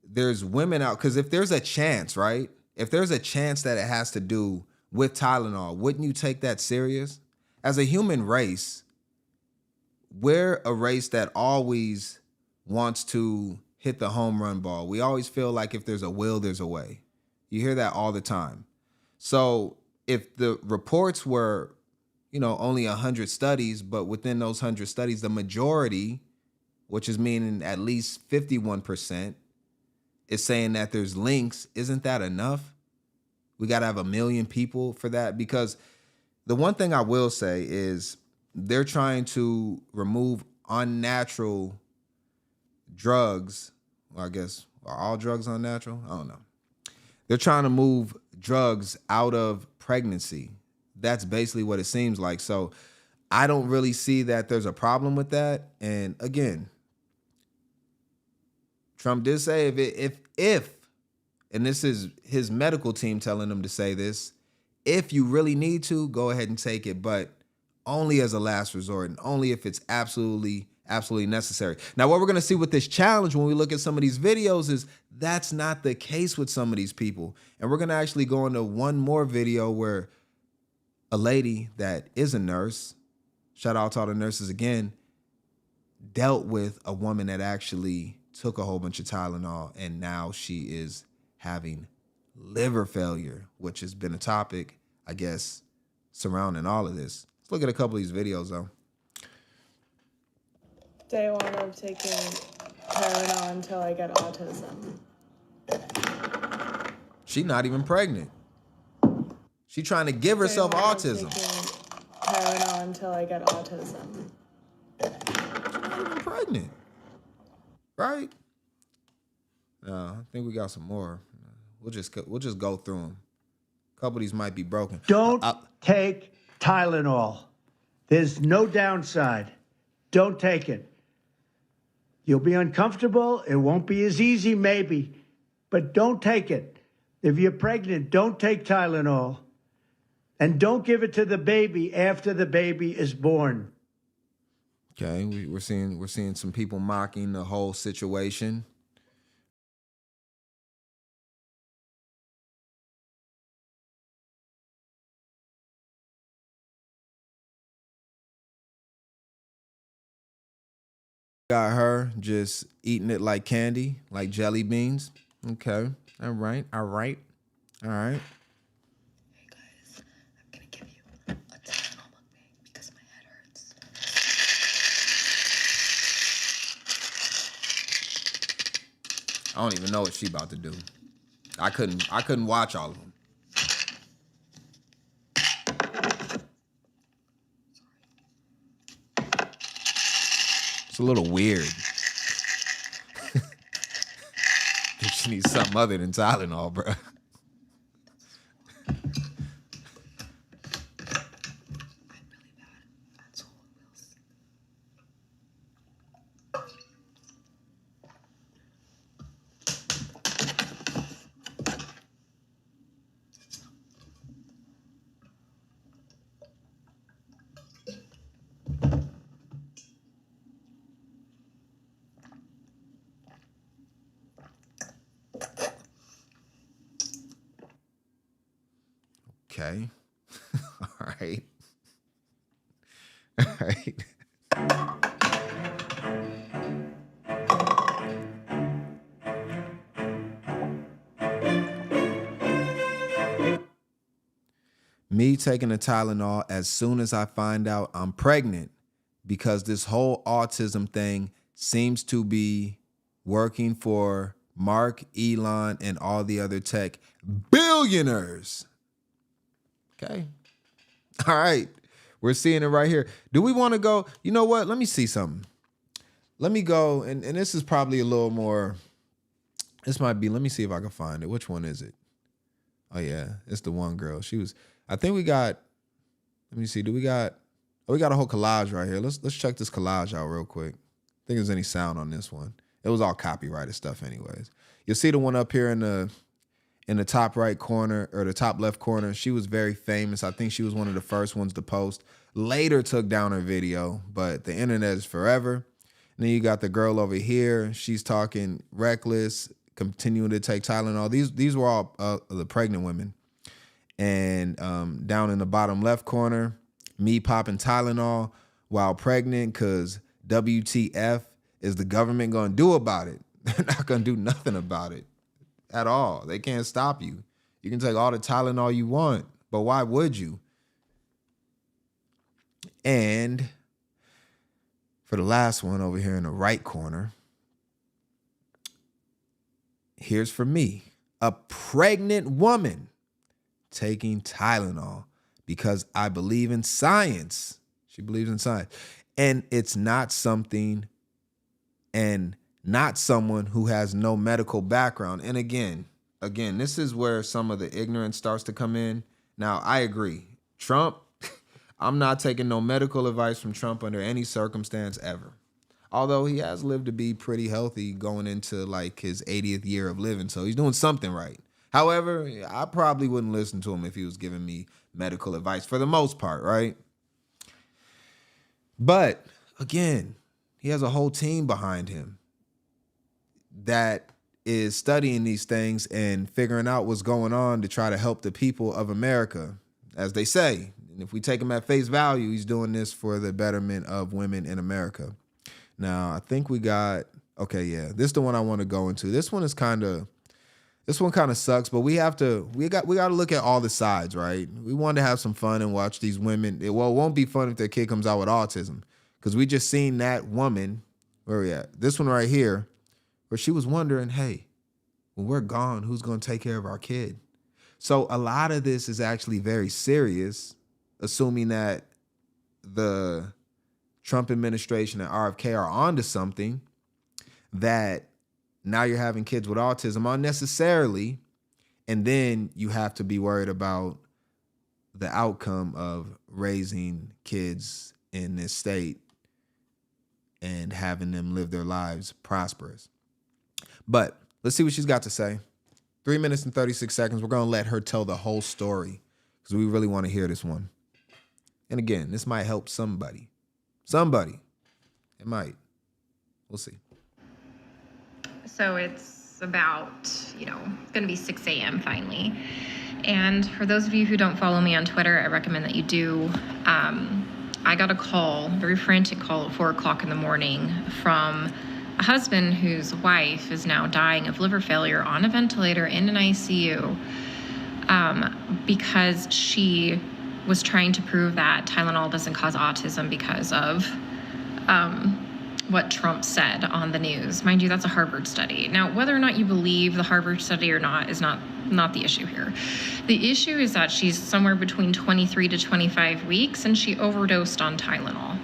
there's women out, because if there's a chance, right? If there's a chance that it has to do with Tylenol, wouldn't you take that serious? As a human race, we're a race that always wants to hit the home run ball. We always feel like if there's a will, there's a way. You hear that all the time. So if the reports were, you know, only 100 studies, but within those 100 studies, the majority, which is meaning at least 51%, is saying that there's links, isn't that enough? We got to have 1 million people for that? Because the one thing I will say is they're trying to remove unnatural drugs. Well, I guess, are all drugs unnatural? I don't know. They're trying to move drugs out of pregnancy. That's basically what it seems like. So I don't really see that there's a problem with that. And again, Trump did say if, and this is his medical team telling him to say this, if you really need to, go ahead and take it, but only as a last resort and only if it's absolutely necessary. Now, what we're going to see with this challenge when we look at some of these videos is that's not the case with some of these people. And we're going to actually go into one more video where a lady that is a nurse, shout out to all the nurses again, dealt with a woman that actually took a whole bunch of Tylenol, and now she is having liver failure, which has been a topic, I guess, surrounding all of this. Let's look at a couple of these videos, though. Day one of taking Tylenol until I get autism. She's not even pregnant. She's trying to give herself autism. Tylenol until I get autism. She's not even pregnant. Right? I think we got some more. We'll just go through them. A couple of these might be broken. Don't take Tylenol. There's no downside. Don't take it. You'll be uncomfortable. It won't be as easy, maybe, but don't take it. If you're pregnant, don't take Tylenol. And don't give it to the baby after the baby is born. Okay, we're seeing some people mocking the whole situation. Got her just eating it like candy, like jelly beans. Okay, all right. Hey guys, I'm gonna give you a Tylenol mukbang because my head hurts. I don't even know what she about to do. I couldn't watch all of them. It's a little weird. She needs something other than Tylenol, bro. Okay. All right. All right. Me taking the Tylenol as soon as I find out I'm pregnant, because this whole autism thing seems to be working for Mark, Elon, and all the other tech billionaires. Okay. All right. We're seeing it right here. Do we want to go? You know what? Let me see something. Let me go. And this is probably a little more. This might be. Let me see if I can find it. Which one is it? Oh, yeah. It's the one girl. She was. I think we got. Let me see. Do we got. Oh, we got a whole collage right here. Let's check this collage out real quick. I think there's any sound on this one. It was all copyrighted stuff anyways. You'll see the one up here in the top right corner or the top left corner. She was very famous. I think she was one of the first ones to post. Later took down her video, but the internet is forever. And then you got the girl over here. She's talking reckless, continuing to take Tylenol. These were all the pregnant women. And down in the bottom left corner, me popping Tylenol while pregnant, because WTF is the government going to do about it? They're not going to do nothing about it at all. They can't stop you. You can take all the Tylenol you want, but why would you? And for the last one over here in the right corner, here's for me, a pregnant woman taking Tylenol because I believe in science. She believes in science. And it's not something and not someone who has no medical background. And again, this is where some of the ignorance starts to come in. Now, I agree. Trump, I'm not taking no medical advice from Trump under any circumstance ever. Although he has lived to be pretty healthy going into like his 80th year of living. So he's doing something right. However, I probably wouldn't listen to him if he was giving me medical advice for the most part, right? But again, he has a whole team behind him that is studying these things and figuring out what's going on to try to help the people of America, as they say. And if we take him at face value, he's doing this for the betterment of women in America. Now, I think we got, okay, yeah, this is the one I want to go into. This one kind of sucks, but we got to look at all the sides, right? We want to have some fun and watch these women. Well, it won't be fun if their kid comes out with autism, because we just seen that woman, where we at? This one right here, where she was wondering, hey, when we're gone, who's going to take care of our kid? So a lot of this is actually very serious, assuming that the Trump administration and RFK are onto something, that now you're having kids with autism unnecessarily, and then you have to be worried about the outcome of raising kids in this state and having them live their lives prosperous. But let's see what she's got to say. 3 minutes and 36 seconds. We're going to let her tell the whole story because we really want to hear this one. And again, this might help somebody. Somebody. It might. We'll see. So it's about, it's going to be 6 a.m. finally. And for those of you who don't follow me on Twitter, I recommend that you do. I got a call, very frantic call at 4 o'clock in the morning from a husband whose wife is now dying of liver failure on a ventilator in an ICU because she was trying to prove that Tylenol doesn't cause autism because of what Trump said on the news. Mind you, that's a Harvard study. Now, whether or not you believe the Harvard study or not is not the issue here. The issue is that she's somewhere between 23 to 25 weeks and she overdosed on Tylenol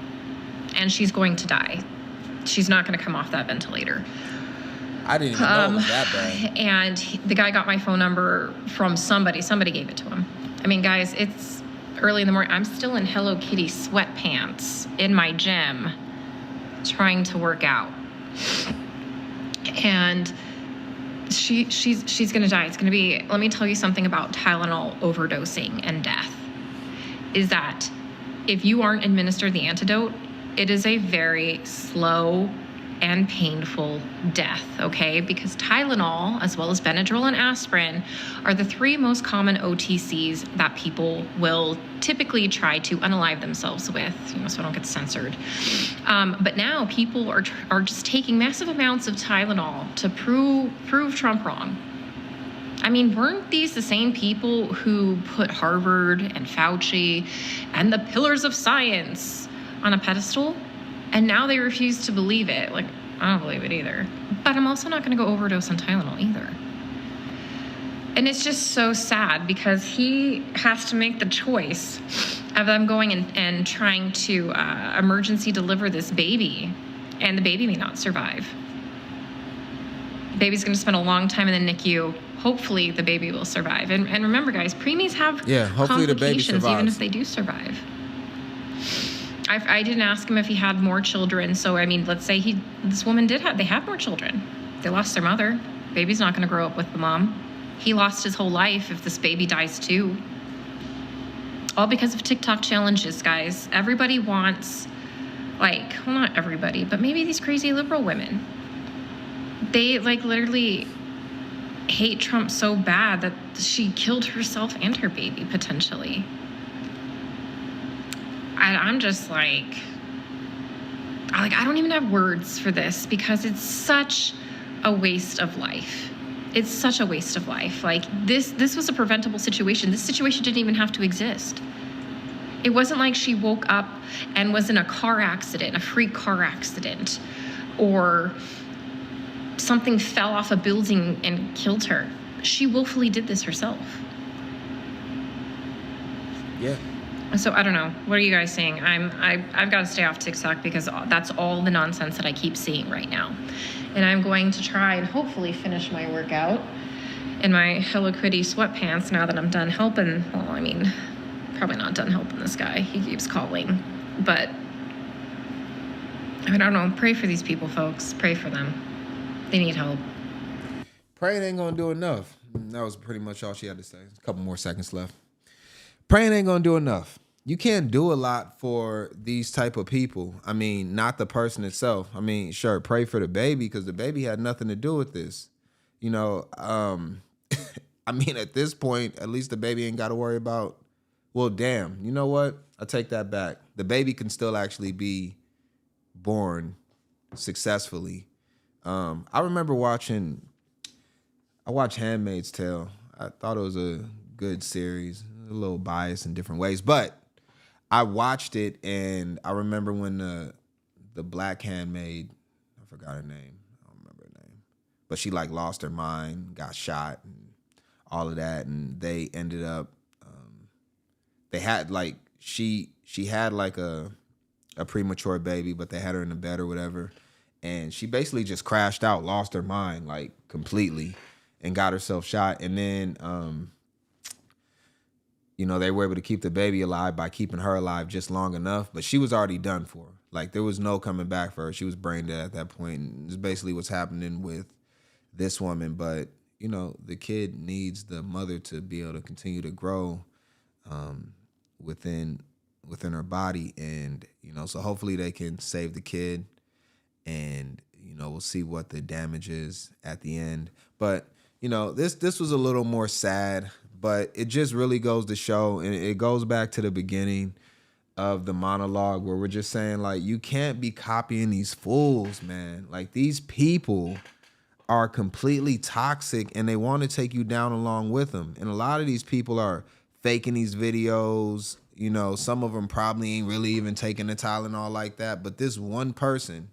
and she's going to die. She's not going to come off that ventilator. I didn't even know it was that bad. And the guy got my phone number from somebody. Somebody gave it to him. I mean, guys, it's early in the morning. I'm still in Hello Kitty sweatpants in my gym trying to work out. And she's going to die. It's going to be, let me tell you something about Tylenol overdosing and death, is that if you aren't administered the antidote, it is a very slow and painful death, okay? Because Tylenol, as well as Benadryl and aspirin, are the 3 most common OTCs that people will typically try to unalive themselves with, so I don't get censored. But now people are just taking massive amounts of Tylenol to prove Trump wrong. I mean, weren't these the same people who put Harvard and Fauci and the pillars of science on a pedestal? And now they refuse to believe it. Like, I don't believe it either. But I'm also not going to go overdose on Tylenol either. And it's just so sad because he has to make the choice of them going and trying to emergency deliver this baby. And the baby may not survive. The baby's going to spend a long time in the NICU. Hopefully the baby will survive. And remember, guys, preemies have hopefully the baby complications survives. even if they do survive. I didn't ask him if he had more children. So, I mean, let's say this woman they have more children. They lost their mother. Baby's not going to grow up with the mom. He lost his whole life if this baby dies too. All because of TikTok challenges, guys. Everybody wants, well, not everybody, but maybe these crazy liberal women. They, literally hate Trump so bad that she killed herself and her baby, potentially. I'm just I don't even have words for this because it's such a waste of life. It's such a waste of life. This was a preventable situation. This situation didn't even have to exist. It wasn't like she woke up and was in a car accident, a freak car accident, or something fell off a building and killed her. She willfully did this herself. Yeah. So I don't know. What are you guys saying? I've got to stay off TikTok because that's all the nonsense that I keep seeing right now. And I'm going to try and hopefully finish my workout in my Hello Kitty sweatpants now that I'm done helping. Well, I mean, probably not done helping this guy. He keeps calling. But I don't know. Pray for these people, folks. Pray for them. They need help. Praying ain't gonna do enough. That was pretty much all she had to say. A couple more seconds left. Praying ain't gonna do enough. You can't do a lot for these type of people. I mean, not the person itself. I mean, sure, pray for the baby because the baby had nothing to do with this. I mean, at this point, at least the baby ain't got to worry about, well, damn, you know what? I take that back. The baby can still actually be born successfully. I remember I watched Handmaid's Tale. I thought it was a good series. A little biased in different ways, but I watched it and I remember when the black handmaid, I forgot her name. I don't remember her name, but she lost her mind, got shot, and all of that, and they ended up. They had she had a premature baby, but they had her in the bed or whatever, and she basically just crashed out, lost her mind completely, and got herself shot, and then. They were able to keep the baby alive by keeping her alive just long enough, but she was already done for. There was no coming back for her. She was brain dead at that point. And it's basically what's happening with this woman. But, the kid needs the mother to be able to continue to grow within her body. And, so hopefully they can save the kid and, we'll see what the damage is at the end. But, this was a little more sad. But it just really goes to show, and it goes back to the beginning of the monologue where we're just saying, you can't be copying these fools, man. These people are completely toxic, and they want to take you down along with them. And a lot of these people are faking these videos. Some of them probably ain't really even taking the Tylenol like that. But this one person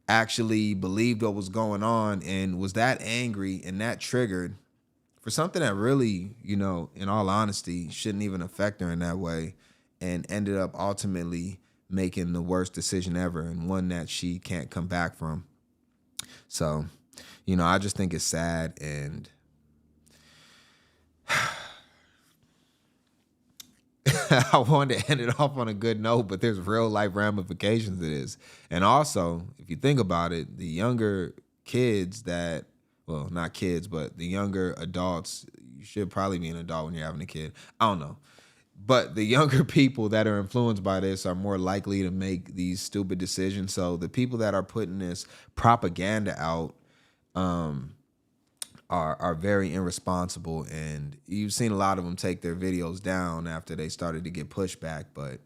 actually believed what was going on and was that angry and that triggered for something that really, in all honesty, shouldn't even affect her in that way, and ended up ultimately making the worst decision ever and one that she can't come back from. So, I just think it's sad, and I wanted to end it off on a good note, but there's real life ramifications to this. And also, if you think about it, the younger kids that, well, not kids, but the younger adults, you should probably be an adult when you're having a kid. I don't know. But the younger people that are influenced by this are more likely to make these stupid decisions. So the people that are putting this propaganda out are very irresponsible. And you've seen a lot of them take their videos down after they started to get pushback. But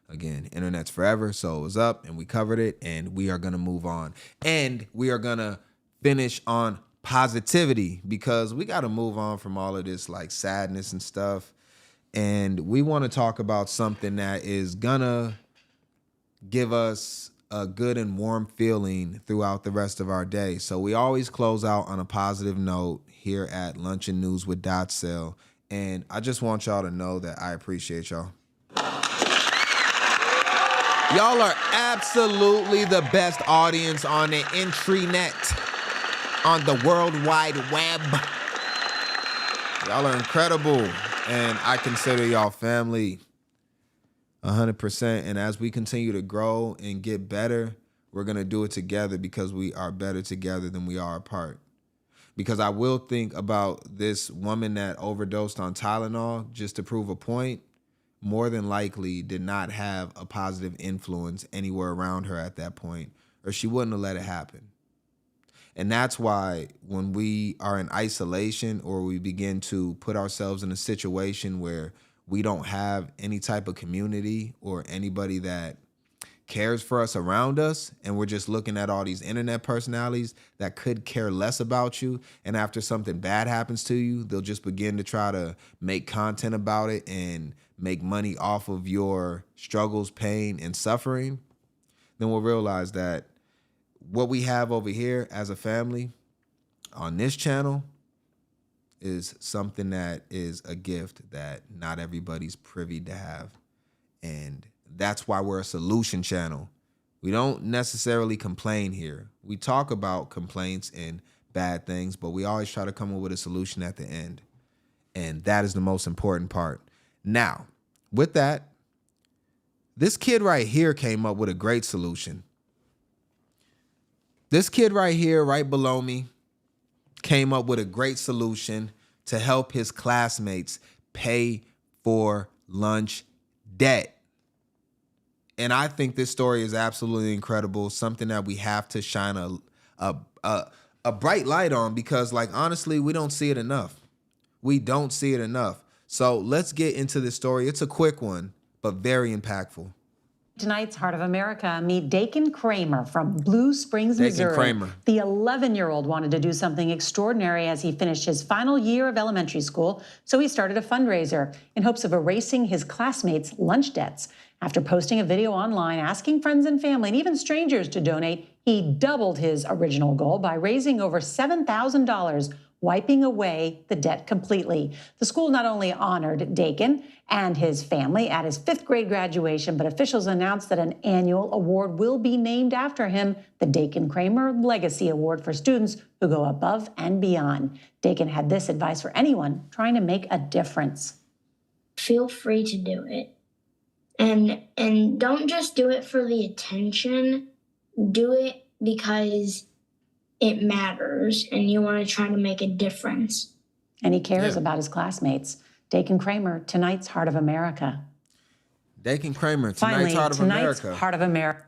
again, internet's forever. So it was up and we covered it and we are going to move on. And we are going to finish on positivity because we got to move on from all of this like sadness and stuff. And we want to talk about something that is gonna give us a good and warm feeling throughout the rest of our day. So we always close out on a positive note here at Lunch and News with DotSale. And I just want y'all to know that I appreciate y'all. Y'all are absolutely the best audience on the intranet, on the World Wide Web. Y'all are incredible. And I consider y'all family 100%. And as we continue to grow and get better, we're going to do it together because we are better together than we are apart. Because I will think about this woman that overdosed on Tylenol just to prove a point, more than likely did not have a positive influence anywhere around her at that point, or she wouldn't have let it happen. And that's why when we are in isolation or we begin to put ourselves in a situation where we don't have any type of community or anybody that cares for us around us, and we're just looking at all these internet personalities that could care less about you, and after something bad happens to you, they'll just begin to try to make content about it and make money off of your struggles, pain, and suffering, then we'll realize that what we have over here as a family on this channel is something that is a gift that not everybody's privy to have. And that's why we're a solution channel. We don't necessarily complain here. We talk about complaints and bad things, but we always try to come up with a solution at the end. And that is the most important part. Now, with that, this kid right here came up with a great solution. This kid right here, right below me, came up with a great solution to help his classmates pay for lunch debt. And I think this story is absolutely incredible, something that we have to shine a bright light on because, like, honestly, we don't see it enough. We don't see it enough. So let's get into this story. It's a quick one, but very impactful. Tonight's Heart of America, meet Dakin Kramer from Blue Springs, Missouri. Kramer. The 11-year-old wanted to do something extraordinary as he finished his final year of elementary school, so he started a fundraiser in hopes of erasing his classmates' lunch debts. After posting a video online asking friends and family and even strangers to donate, he doubled his original goal by raising over $7,000, wiping away the debt completely. The school not only honored Dakin and his family at his 5th grade graduation, but officials announced that an annual award will be named after him, the Dakin Kramer Legacy Award for students who go above and beyond. Dakin had this advice for anyone trying to make a difference. Feel free to do it. And don't just do it for the attention. Do it because it matters and you want to try to make a difference. And he cares about his classmates. Dakin Kramer, tonight's Heart of America. Dakin Kramer, Finally, tonight's Heart of tonight's America. Heart of America.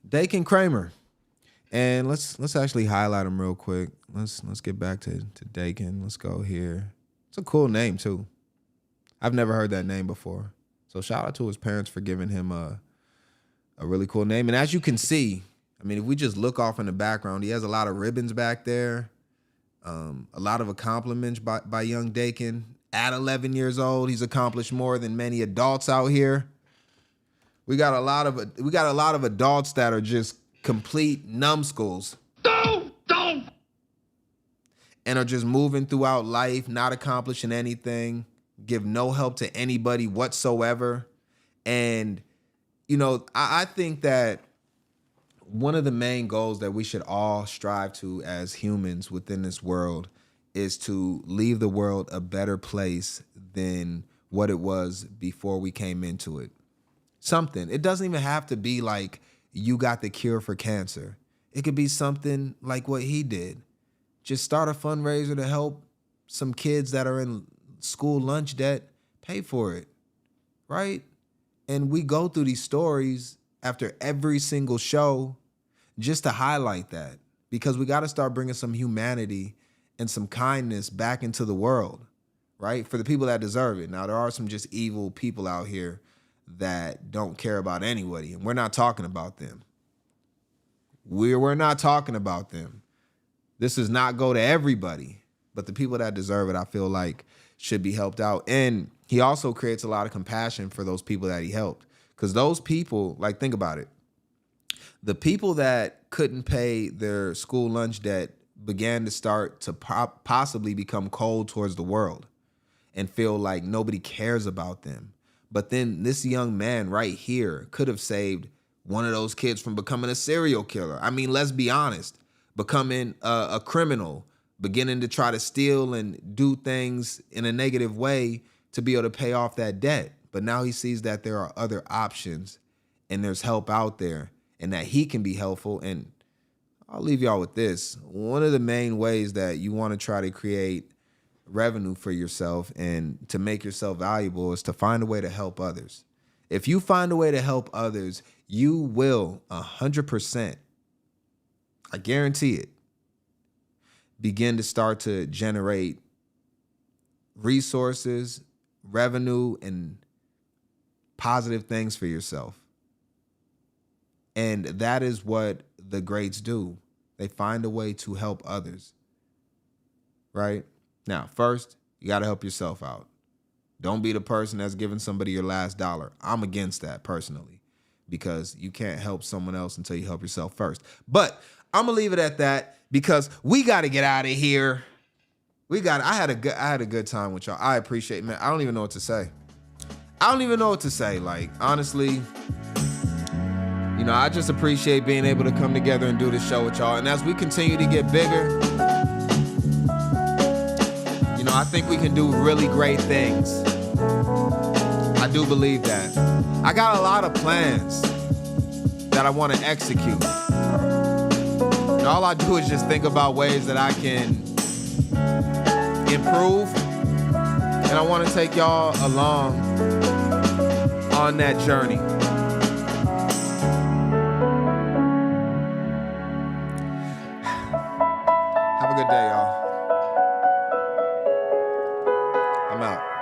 Dakin Kramer. And let's actually highlight him real quick. Let's get back to Dakin. Let's go here. It's a cool name too. I've never heard that name before. So shout out to his parents for giving him a really cool name. And as you can see, I mean, if we just look off in the background, he has a lot of ribbons back there. A lot of accomplishments by young Dakin. At 11 years old, he's accomplished more than many adults out here. We got a lot of adults that are just complete numbskulls. Don't. And are just moving throughout life, not accomplishing anything, give no help to anybody whatsoever. And, you know, I think that one of the main goals that we should all strive to as humans within this world is to leave the world a better place than what it was before we came into it. Something. It doesn't even have to be like you got the cure for cancer. It could be something like what he did. Just start a fundraiser to help some kids that are in school lunch debt, pay for it. right? And we go through these stories after every single show just to highlight that, because we got to start bringing some humanity and some kindness back into the world, right? For the people that deserve it. Now, there are some just evil people out here that don't care about anybody, and we're not talking about them. We're not talking about them. This does not go to everybody, but the people that deserve it, I feel like, should be helped out. And he also creates a lot of compassion for those people that he helped, because those people, like, think about it. The people that couldn't pay their school lunch debt began to start to possibly become cold towards the world and feel like nobody cares about them. But then this young man right here could have saved one of those kids from becoming a serial killer. I mean, let's be honest, becoming a criminal, beginning to try to steal and do things in a negative way to be able to pay off that debt. But now he sees that there are other options and there's help out there and that he can be helpful. And I'll leave y'all with this. One of the main ways that you want to try to create revenue for yourself and to make yourself valuable is to find a way to help others. If you find a way to help others, you will 100%, I guarantee it, begin to start to generate resources, revenue, and positive things for yourself. And that is what the greats do. They find a way to help others, right? Now, first, you got to help yourself out. Don't be the person that's giving somebody your last dollar. I'm against that personally, because you can't help someone else until you help yourself first. But I'm going to leave it at that, because we got to get out of here. I had a good time with y'all. I appreciate it, man. I don't even know what to say. Like, honestly, you know, I just appreciate being able to come together and do this show with y'all. And as we continue to get bigger, you know, I think we can do really great things. I do believe that. I got a lot of plans that I want to execute. And all I do is just think about ways that I can improve. And I want to take y'all along on that journey. Have a good day, y'all. I'm out.